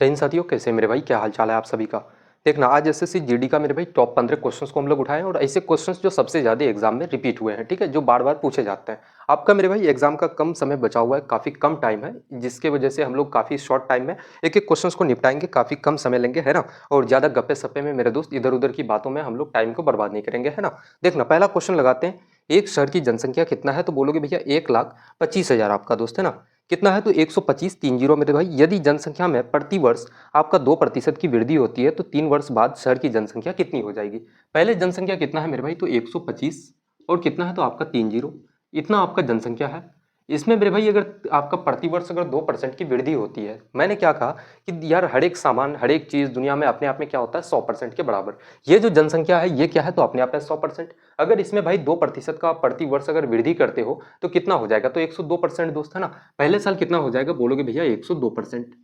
जय हिंद साथियों, कैसे हैं मेरे भाई? क्या हाल चाल है आप सभी का? देखना, आज एसएससी जीडी का मेरे भाई टॉप 15 क्वेश्चंस को हम लोग उठाए हैं और ऐसे क्वेश्चंस जो सबसे ज़्यादा एग्जाम में रिपीट हुए हैं, ठीक है, जो बार बार पूछे जाते हैं। आपका मेरे भाई एग्जाम का कम समय बचा हुआ है, काफ़ी कम टाइम है, जिसके वजह से हम लोग काफ़ी शॉर्ट टाइम में एक एक क्वेश्चंस को निपटाएंगे, काफ़ी कम समय लेंगे, है ना। और ज़्यादा गप्पे सप्पे में मेरे दोस्त इधर उधर की बातों में हम लोग टाइम को बर्बाद नहीं करेंगे, है ना। देखना, पहला क्वेश्चन लगाते हैं। एक शहर की जनसंख्या कितना है? तो बोलोगे भैया 1,25,000 आपका दोस्त, है ना। कितना है? तो 125 30 मेरे भाई। यदि जनसंख्या में प्रति वर्ष आपका 2% की वृद्धि होती है तो 3 वर्ष बाद शहर की जनसंख्या कितनी हो जाएगी? पहले जनसंख्या कितना है मेरे भाई? तो 125 और कितना है? तो आपका 30, इतना आपका जनसंख्या है। इसमें मेरे भाई अगर आपका प्रतिवर्ष अगर 2% की वृद्धि होती है, मैंने क्या कहा कि यार हर एक सामान हर एक चीज दुनिया में अपने आप में क्या होता है? 100% के बराबर। ये जो जनसंख्या है ये क्या है? तो अपने आप में 100%। अगर इसमें भाई 2% का प्रतिवर्ष अगर वृद्धि करते हो तो कितना हो जाएगा? तो 102% दोस्त, है ना। पहले साल कितना हो जाएगा? बोलोगे भैया 102%।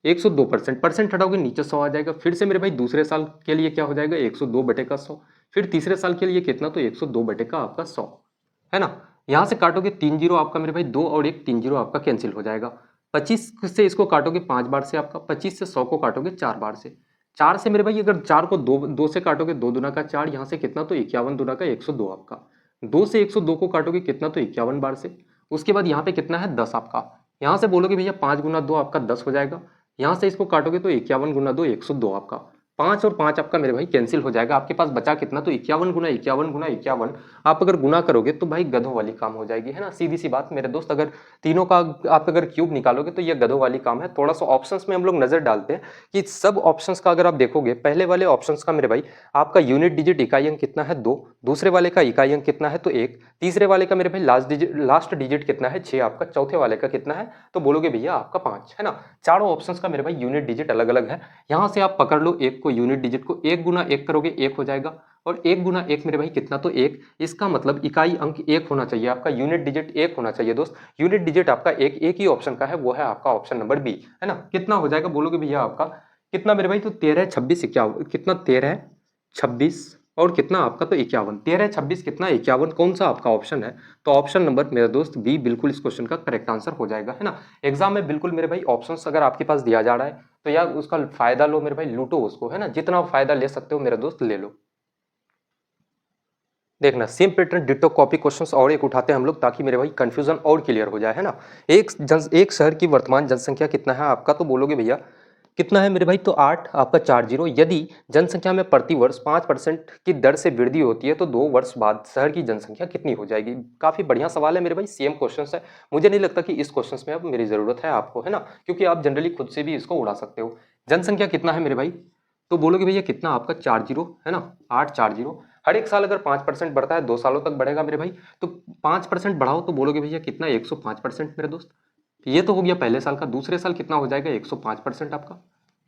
102% परसेंट हटाओगे नीचे 100 आ जाएगा। फिर से मेरे भाई दूसरे साल के लिए क्या हो जाएगा? 102/100। फिर तीसरे साल के लिए कितना? तो 102 आपका 100, है ना। यहां से काटोगे 3 जीरो आपका मेरे भाई, दो और एक 3 जीरो आपका कैंसिल हो जाएगा। 25 से इसको काटोगे 5 बार से आपका, 25 से 100 को काटोगे 4 बार से। 4 से मेरे भाई अगर 4 को दो से काटोगे, 2 दूना का 4, यहाँ से कितना? तो 51 दूना का 102 आपका। 2 से 102 को काटोगे कितना? तो 51 बार से। उसके बाद यहाँ पे कितना है? 10 आपका। यहाँ से बोलोगे भैया 5 गुना 2 आपका 10 हो जाएगा। यहाँ से इसको काटोगे तो 51 गुना 2 102 आपका। 5 और 5 आपका मेरे भाई कैंसिल हो जाएगा। आपके पास बचा कितना? तो 51 गुना 51 गुना 51। आप अगर गुना करोगे तो भाई गधों वाली काम हो जाएगी, है ना। सीधी सी बात मेरे दोस्त, अगर तीनों का आप अगर क्यूब निकालोगे तो ये गधों वाली काम है। थोड़ा सा ऑप्शंस में हम लोग नजर डालते हैं कि सब ऑप्शंस का अगर आप देखोगे, पहले वाले ऑप्शंस का मेरे भाई आपका यूनिट डिजिट इकाई अंक कितना है? 2। दूसरे वाले का इकाई अंक कितना है? तो 1। तीसरे वाले का मेरे भाई लास्ट डिजिट कितना है? 6 आपका। चौथे वाले का कितना है? तो बोलोगे भैया आपका 5, है ना। चारों ऑप्शंस का मेरे भाई यूनिट डिजिट अलग अलग है। यहां से आप पकड़ लो एक को, यूनिट डिजिट को 1 गुना 1 करोगे 1 हो जाएगा। और 1 गुना 1 मेरे भाई कितना? तो 1। इसका मतलब इकाई अंक 1 होना चाहिए, आपका यूनिट डिजिट 1 होना चाहिए दोस्त। यूनिट डिजिट आपका एक ही ऑप्शन का है, वो है आपका ऑप्शन नंबर बी, है ना। कितना हो जाएगा? बोलोगे भैया आपका कितना मेरे भाई? तो 13 26 51 कितना? 13 26 और कितना आपका? तो 51। 13 26 कितना? 51। कौन सा आपका ऑप्शन है? तो ऑप्शन नंबर मेरा दोस्त बी बिल्कुल इस क्वेश्चन का करेक्ट आंसर हो जाएगा, है ना। एग्जाम में बिल्कुल मेरे भाई ऑप्शंस अगर आपके पास दिया जा रहा है तो यार उसका फायदा लो मेरे भाई, लूटो उसको, है ना। जितना फायदा ले सकते हो मेरा दोस्त ले लो। देखना, same pattern ditto copy questions और एक उठाते हैं हम लोग, ताकि मेरे भाई कंफ्यूजन और क्लियर हो जाए, है ना। एक शहर की वर्तमान जनसंख्या कितना है आपका? तो बोलोगे भैया कितना है मेरे भाई? तो 8 आपका 40। यदि जनसंख्या में प्रति वर्ष 5% की दर से वृद्धि होती है तो 2 वर्ष बाद शहर की जनसंख्या कितनी हो जाएगी? काफी बढ़िया सवाल है मेरे भाई, सेम क्वेश्चन है। मुझे नहीं लगता कि इस क्वेश्चन में अब मेरी जरूरत है आपको, है ना, क्योंकि आप जनरली खुद से भी इसको उड़ा सकते हो। जनसंख्या कितना है मेरे भाई? तो बोलोगे भैया कितना आपका? 40, है ना। 8 40। हर एक साल अगर 5% बढ़ता है, 2 सालों तक बढ़ेगा मेरे भाई। तो 5% बढ़ाओ तो बोलोगे भैया कितना? 105% मेरे दोस्त। ये तो हो गया पहले साल का। दूसरे साल कितना हो जाएगा? 105% आपका।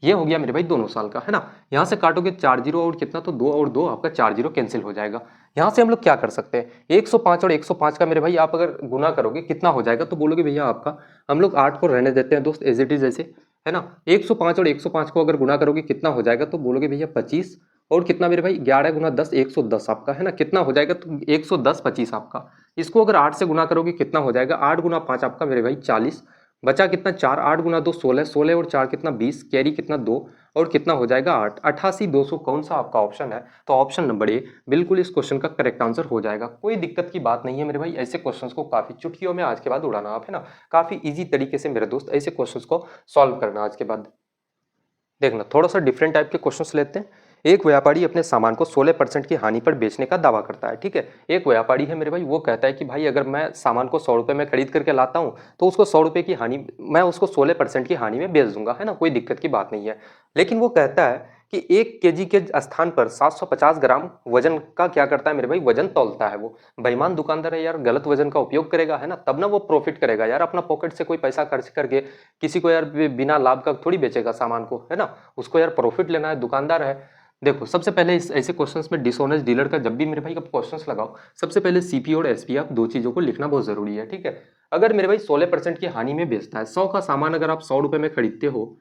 ये हो गया मेरे भाई दोनों साल का, है ना। यहाँ से काटोगे 40 और कितना? तो 2 और 2 आपका 40 कैंसिल हो जाएगा। यहाँ से हम लोग क्या कर सकते हैं? 105 और 105 का मेरे भाई आप अगर गुना करोगे कितना हो जाएगा? तो बोलोगे भैया आपका, हम लोग 8 को रहने देते हैं दोस्त एज इट इज ऐसे, है ना। 105 और 105 को अगर गुना करोगे कितना हो जाएगा? तो बोलोगे भैया 25 और कितना मेरे भाई? 11 गुना 10 110 आपका, है ना। कितना हो जाएगा? तो 110 25 आपका। इसको अगर 8 से गुना करोगे कितना हो जाएगा? 8 गुना 5 आपका मेरे भाई 40। बचा कितना? 4। 8 गुना 2 16, 16 और 4 कितना? 20। कैरी कितना? 2 और कितना हो जाएगा? 8। 88 200 कौन सा आपका ऑप्शन है? तो ऑप्शन नंबर ए बिल्कुल इस क्वेश्चन का करेक्ट आंसर हो जाएगा। कोई दिक्कत की बात नहीं है मेरे भाई, ऐसे क्वेश्चंस को काफी चुटकियों में आज के बाद उड़ाना आप, है ना। काफी इजी तरीके से मेरे दोस्त ऐसे क्वेश्चंस को सॉल्व करना आज के बाद। देखना, थोड़ा सा डिफरेंट टाइप के क्वेश्चंस लेते हैं। एक व्यापारी अपने सामान को 16% की हानि पर बेचने का दावा करता है, ठीक है। एक व्यापारी है मेरे भाई, वो कहता है कि भाई अगर मैं सामान को 100 रुपए में खरीद करके लाता हूं तो उसको 100 रुपए की हानि, मैं उसको 16% की हानि में बेच दूंगा, है ना। कोई दिक्कत की बात नहीं है। लेकिन वो कहता है कि 1 केजी के स्थान पर 750 ग्राम वजन का क्या करता है मेरे भाई? वजन तौलता है वो। बेईमान दुकानदार है यार, गलत वजन का उपयोग करेगा, है ना, तब ना वो प्रॉफिट करेगा यार। अपना पॉकेट से कोई पैसा खर्च करके किसी को यार बिना लाभ का थोड़ी बेचेगा सामान को, है ना। उसको यार प्रॉफिट लेना है, दुकानदार है। देखो, सबसे पहले इस ऐसे क्वेश्चंस में डिसऑनेस्ट डीलर का जब भी मेरे भाई आप क्वेश्चंस लगाओ, सबसे पहले सीपी और एसपी आप दो चीजों को लिखना बहुत जरूरी है, ठीक है। अगर मेरे भाई 16% की हानि में बेचता है, 100 का सामान अगर आप 100 रुपए में खरीदते हो,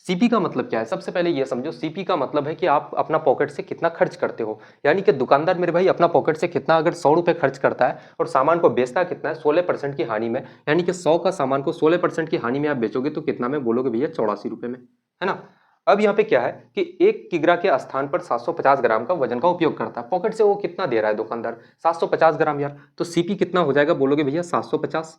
सीपी का मतलब क्या है? सबसे पहले ये समझो, सीपी का मतलब है कि आप अपना पॉकेट से कितना खर्च करते हो। यानी कि दुकानदार मेरे भाई अपना पॉकेट से कितना अगर 100 रुपए खर्च करता है और सामान को बेचता कितना है? 16% की हानि में। यानी कि 100 का सामान को 16% की हानि में आप बेचोगे तो कितना में? बोलोगे भैया 84 रुपए में। है ना। अब यहाँ पे क्या है कि 1 किग्रा के स्थान पर 750 ग्राम का वजन का उपयोग करता है। पॉकेट से वो कितना दे रहा है दुकानदार, 750 ग्राम यार, तो सीपी कितना हो जाएगा बोलोगे भैया 750,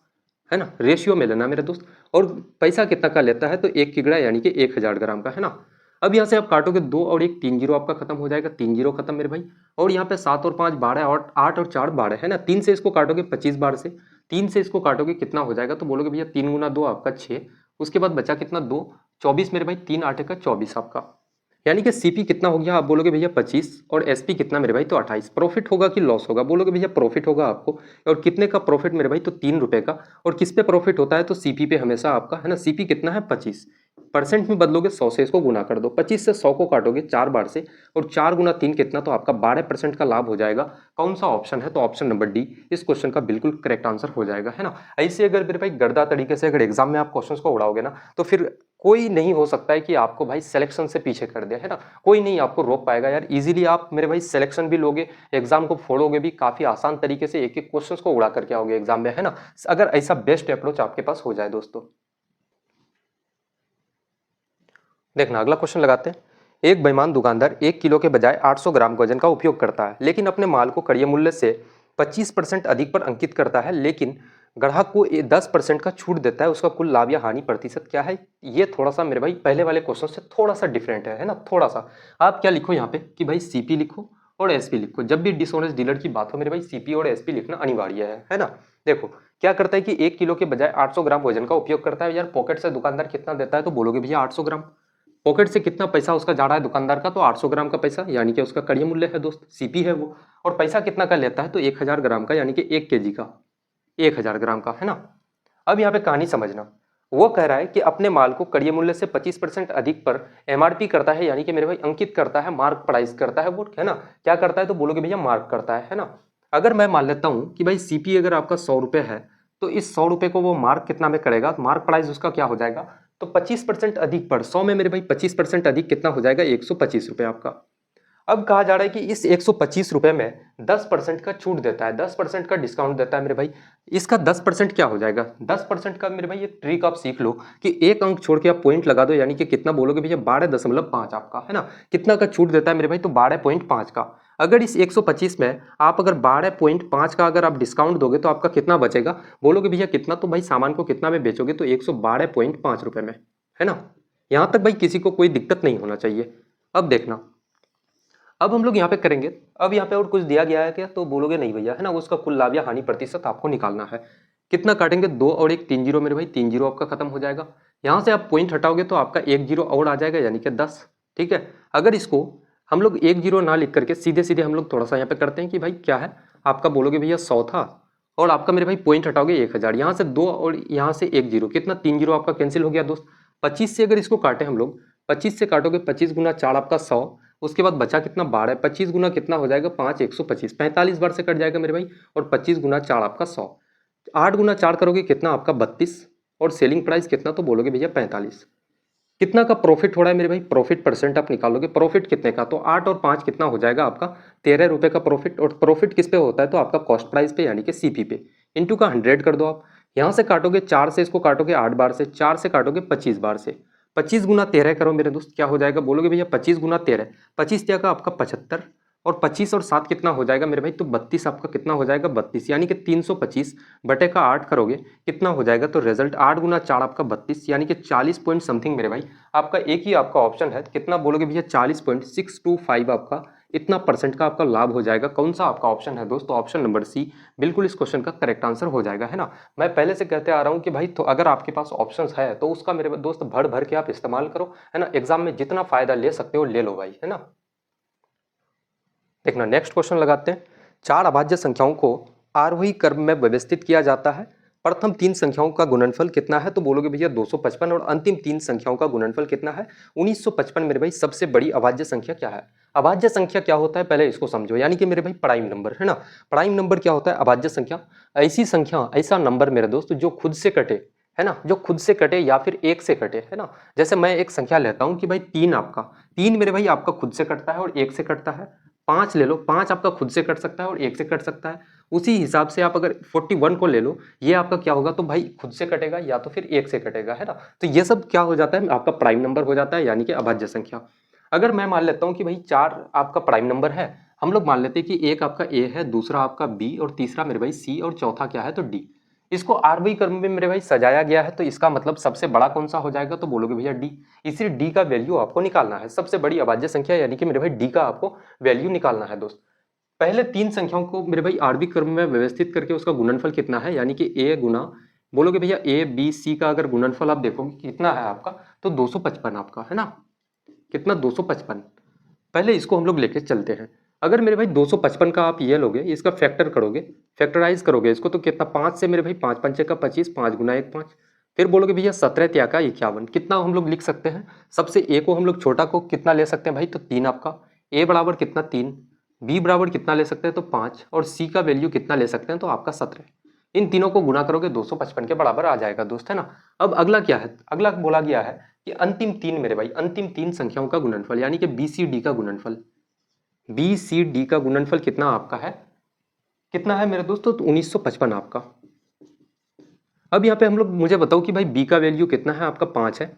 है ना, रेशियो में लेना मेरे दोस्त। और पैसा कितना का लेता है, तो 1 किग्रा यानी कि 1000 ग्राम का, है ना। अब यहाँ से आप काटोगे 2 और 1, 3 जीरो आपका खत्म हो जाएगा, 3 जीरो खत्म मेरे भाई। और यहाँ पे 7 और 5 12 और 8 और 4 12, है ना। 3 से इसको काटोगे 25 बार से, 3 से इसको काटोगे कितना हो जाएगा, तो बोलोगे भैया 3 गुना 2 आपका 6, उसके बाद बचा कितना 2, 24 मेरे भाई, 3 8 का 24 आपका, यानी कि सीपी कितना हो गया, आप बोलोगे भैया 25, और एसपी कितना मेरे भाई, तो 28। प्रॉफिट होगा कि लॉस होगा, बोलोगे भैया प्रॉफिट होगा आपको। और कितने का प्रॉफिट मेरे भाई, तो 3 रुपए का। और किस पे प्रॉफिट होता है, तो सीपी पे हमेशा आपका, है ना। सीपी कितना है 25, परसेंट में बदलोगे 100 से इसको गुना कर दो, 25 से 100 को काटोगे 4 बार से, और 4 गुना 3 कितना, तो आपका 12% का लाभ हो जाएगा। कौन सा ऑप्शन है, तो ऑप्शन नंबर डी इस क्वेश्चन का बिल्कुल करेक्ट आंसर हो जाएगा, है ना। ऐसे अगर मेरे भाई गर्दा तरीके से अगर एग्जाम में आप क्वेश्चन को उड़ाओगे ना, तो फिर कोई नहीं हो सकता है कि आपको भाई सिलेक्शन से पीछे कर दे, है ना। कोई नहीं आपको रोक पाएगा यार, इजीली आप मेरे भाई सिलेक्शन भी लोगे, एग्जाम को फोड़ोगे भी काफी आसान तरीके से, एक एक क्वेश्चंस को उड़ा करके आओगे एग्जाम में, है ना। अगर ऐसा बेस्ट अप्रोच आपके पास हो जाए दोस्तों। देखना अगला क्वेश्चन लगाते हैं। एक बेईमान दुकानदार 1 किलो के बजाय 800 ग्राम वजन का उपयोग करता है, लेकिन अपने माल को क्रय मूल्य से 25% अधिक पर अंकित करता है, लेकिन ग्राहक को 10% का छूट देता है। उसका कुल लाभ या हानि प्रतिशत क्या है। ये थोड़ा सा मेरे भाई पहले वाले क्वेश्चन से थोड़ा सा डिफरेंट है ना। थोड़ा सा आप क्या लिखो यहाँ पे कि भाई सीपी लिखो और एसपी लिखो। जब भी डिसऑनेस्ट डीलर की बात हो मेरे भाई, सीपी और एसपी लिखना अनिवार्य है ना। देखो क्या करता है कि 1 किलो के बजाय 800 ग्राम वजन का उपयोग करता है। यार पॉकेट से दुकानदार कितना देता है, तो बोलोगे भैया 800 ग्राम। पॉकेट से कितना पैसा उसका जा रहा है दुकानदार का, तो 800 ग्राम का पैसा, यानी कि उसका क्रय मूल्य है दोस्त, सीपी है वो। और पैसा कितना का लेता है, तो 1000 ग्राम का, यानी कि 1 केजी का, 1000 ग्राम का, है ना। अब यहाँ पे कहानी समझना, वो कह रहा है कि अपने माल को क्रय मूल्य से 25% अधिक पर एमआरपी करता है, यानी कि मेरे भाई अंकित करता है, मार्क प्राइस करता है वो, है ना। क्या करता है, तो बोलोगे भैया मार्क करता है ना। अगर मैं मान लेता हूं कि भाई सीपी अगर आपका 100 रुपए है, तो इस 100 रुपए को वो मार्क कितना में करेगा, तो मार्क प्राइस उसका क्या हो जाएगा, तो 25% अधिक पर 100 में मेरे भाई 25% अधिक कितना हो जाएगा, 125 रुपए आपका। अब कहा जा रहा है कि इस 125 रुपए में 10% का छूट देता है, 10% का डिस्काउंट देता है मेरे भाई। इसका 10% क्या हो जाएगा, 10% का मेरे भाई एक ट्रिक आप सीख लो कि एक अंक छोड़ के आप पॉइंट लगा दो, यानी कि कितना बोलोगे भैया 12.5 आपका, है ना। कितना का छूट देता है मेरे भाई, तो 12.5 का। अगर इस 125 में आप अगर 12.5 का अगर आप डिस्काउंट दोगे, तो आपका कितना बचेगा, बोलोगे भैया कितना, तो भाई सामान को कितना में बेचोगे, तो 112.5 रुपए में, है ना। यहां तक भाई किसी को कोई दिक्कत नहीं होना चाहिए। अब देखना, अब हम लोग यहाँ पे करेंगे। अब यहाँ पे और कुछ दिया गया है क्या, तो बोलोगे नहीं भैया, है ना। उसका कुल लाभ या हानि प्रतिशत आपको निकालना है। कितना काटेंगे, 2 और 1 3 जीरो मेरे भाई, 3 जीरो आपका खत्म हो जाएगा। यहाँ से आप पॉइंट हटाओगे तो आपका 1 जीरो और आ जाएगा, यानी कि 10। ठीक है, अगर इसको हम लोग 1 जीरो ना लिख करके सीधे सीधे हम लोग थोड़ा सा यहाँ पे करते हैं कि भाई क्या है आपका, बोलोगे भैया 100 था, और आपका मेरे भाई पॉइंट हटाओगे 1000, यहाँ से 2 और यहाँ से 1 जीरो, कितना 3 जीरो आपका कैंसिल हो गया दोस्त। 25 से अगर इसको काटे हम लोग, 25 से काटोगे 25 गुना 4 आपका 100, उसके बाद बचा कितना 12, 25 गुना कितना हो जाएगा 5, 125, 45 बार से कट जाएगा मेरे भाई। और 25 गुना 4 आपका 100, 8 गुना 4 करोगे कितना आपका 32, और सेलिंग प्राइस कितना, तो बोलोगे भैया 45। कितना का प्रॉफिट हो रहा है मेरे भाई, प्रॉफिट परसेंट आप निकालोगे, प्रॉफिट कितने का, तो 8 और 5 कितना हो जाएगा आपका 13 रुपए का प्रॉफिट। और प्रॉफिट किस पे होता है, तो आपका कॉस्ट प्राइस पे, यानी कि सीपी पे। इंटू का 100 कर दो आप। यहाँ से काटोगे 4 से इसको काटोगे 8 बार से, 4 से काटोगे 25 बार से, 25 गुना 13 करो मेरे दोस्त, क्या हो जाएगा, बोलोगे भैया 25 गुना 13, 25 क्या का आपका 75, और 25 और 7 कितना हो जाएगा मेरे भाई, तो 32 आपका कितना हो जाएगा 32, यानी कि 325 बटे का 8 करोगे कितना हो जाएगा, तो रिजल्ट 8 गुना 4 आपका 32, यानी कि 40 पॉइंट समथिंग मेरे भाई। आपका एक ही आपका ऑप्शन है, कितना बोलोगे भैया 40.625 आपका इतना परसेंट का आपका लाभ हो जाएगा। कौन सा आपका ऑप्शन है दोस्तों, ऑप्शन नंबर सी बिल्कुल इस क्वेश्चन का करेक्ट आंसर हो जाएगा, है ना। मैं पहले से कहते आ रहा हूं कि भाई तो अगर आपके पास ऑप्शंस है तो उसका मेरे दोस्त भर भर के आप इस्तेमाल करो, है ना। एग्जाम में जितना फायदा ले सकते हो ले लो भाई, है ना। देखना नेक्स्ट क्वेश्चन लगाते हैं। 4 अभाज्य संख्याओं को आरोही क्रम में व्यवस्थित किया जाता है। प्रथम 3 संख्याओं का गुणनफल कितना है, तो बोलोगे भैया 255, और अंतिम 3 संख्याओं का गुणनफल कितना है 1955। मेरे भाई सबसे बड़ी अभाज्य संख्या क्या है। अभाज्य संख्या क्या होता है पहले इसको समझो, यानी कि मेरे भाई प्राइम नंबर, है ना। प्राइम नंबर क्या होता है, अभाज्य संख्या ऐसी संख्या, ऐसा नंबर मेरे दोस्त जो खुद से कटे, है ना, जो खुद से कटे या फिर 1 से कटे, है ना। जैसे मैं एक संख्या लेता हूं कि भाई 3 आपका, 3 मेरे भाई आपका खुद से कटता है और 1 से कटता है। 5 ले लो, 5 आपका खुद से कट सकता है और 1 से कट सकता है। उसी हिसाब से आप अगर 41 को ले लो, ये आपका क्या होगा, तो भाई खुद से कटेगा या तो फिर 1 से कटेगा, है ना। तो ये सब क्या हो जाता है, आपका प्राइम नंबर हो जाता है, यानी कि अभाज्य संख्या। अगर मैं मान लेता हूँ कि भाई 4 आपका प्राइम नंबर है, हम लोग मान लेते हैं कि एक आपका ए है, दूसरा आपका बी और तीसरा मेरे भाई सी और चौथा क्या है तो डी। इसको आरबी क्रम में मेरे भाई सजाया गया है, तो इसका मतलब सबसे बड़ा कौन सा हो जाएगा, तो बोलोगे भैया डी। इसी डी का वैल्यू आपको निकालना है, सबसे बड़ी अभाज्य संख्या यानी कि मेरे भाई डी का आपको वैल्यू निकालना है दोस्त। पहले 3 संख्याओं को मेरे भाई आरबी क्रम में व्यवस्थित करके उसका गुणनफल कितना है, यानी कि ए गुना, बोलोगे भैया ए बी सी का अगर गुणनफल आप देखोगे कितना है आपका, तो 255 आपका, है ना। कितना, 255। पहले इसको हम लोग लेके चलते हैं। अगर मेरे भाई 255 का आप ये लोगे, इसका फैक्टर करोगे, फैक्टराइज करोगे इसको, तो कितना, 5 से मेरे भाई 5 पंचे का 25, 5 गुना 1 5। फिर बोलोगे भैया 17 त्या का 51, कितना हम लोग लिख सकते हैं, सबसे ए को हम लोग छोटा को कितना ले सकते हैं भाई, तो 3 आपका। ए बराबर कितना 3, बी बराबर कितना ले सकते हैं तो 5, और सी का वैल्यू कितना ले सकते हैं तो आपका 17। इन तीनों को गुना करोगे 255 के बराबर आ जाएगा दोस्त, है ना। अब अगला क्या है, अगला बोला गया है कि अंतिम 3 मेरे भाई, अंतिम 3 संख्याओं का गुणनफल, यानी कि बी सी डी का गुणनफल। बी सी डी का गुणनफल कितना आपका है, कितना है मेरे दोस्तों, तो 1955 आपका। अब यहाँ पे हम लोग, मुझे बताओ कि भाई बी का वैल्यू कितना है आपका, 5 है।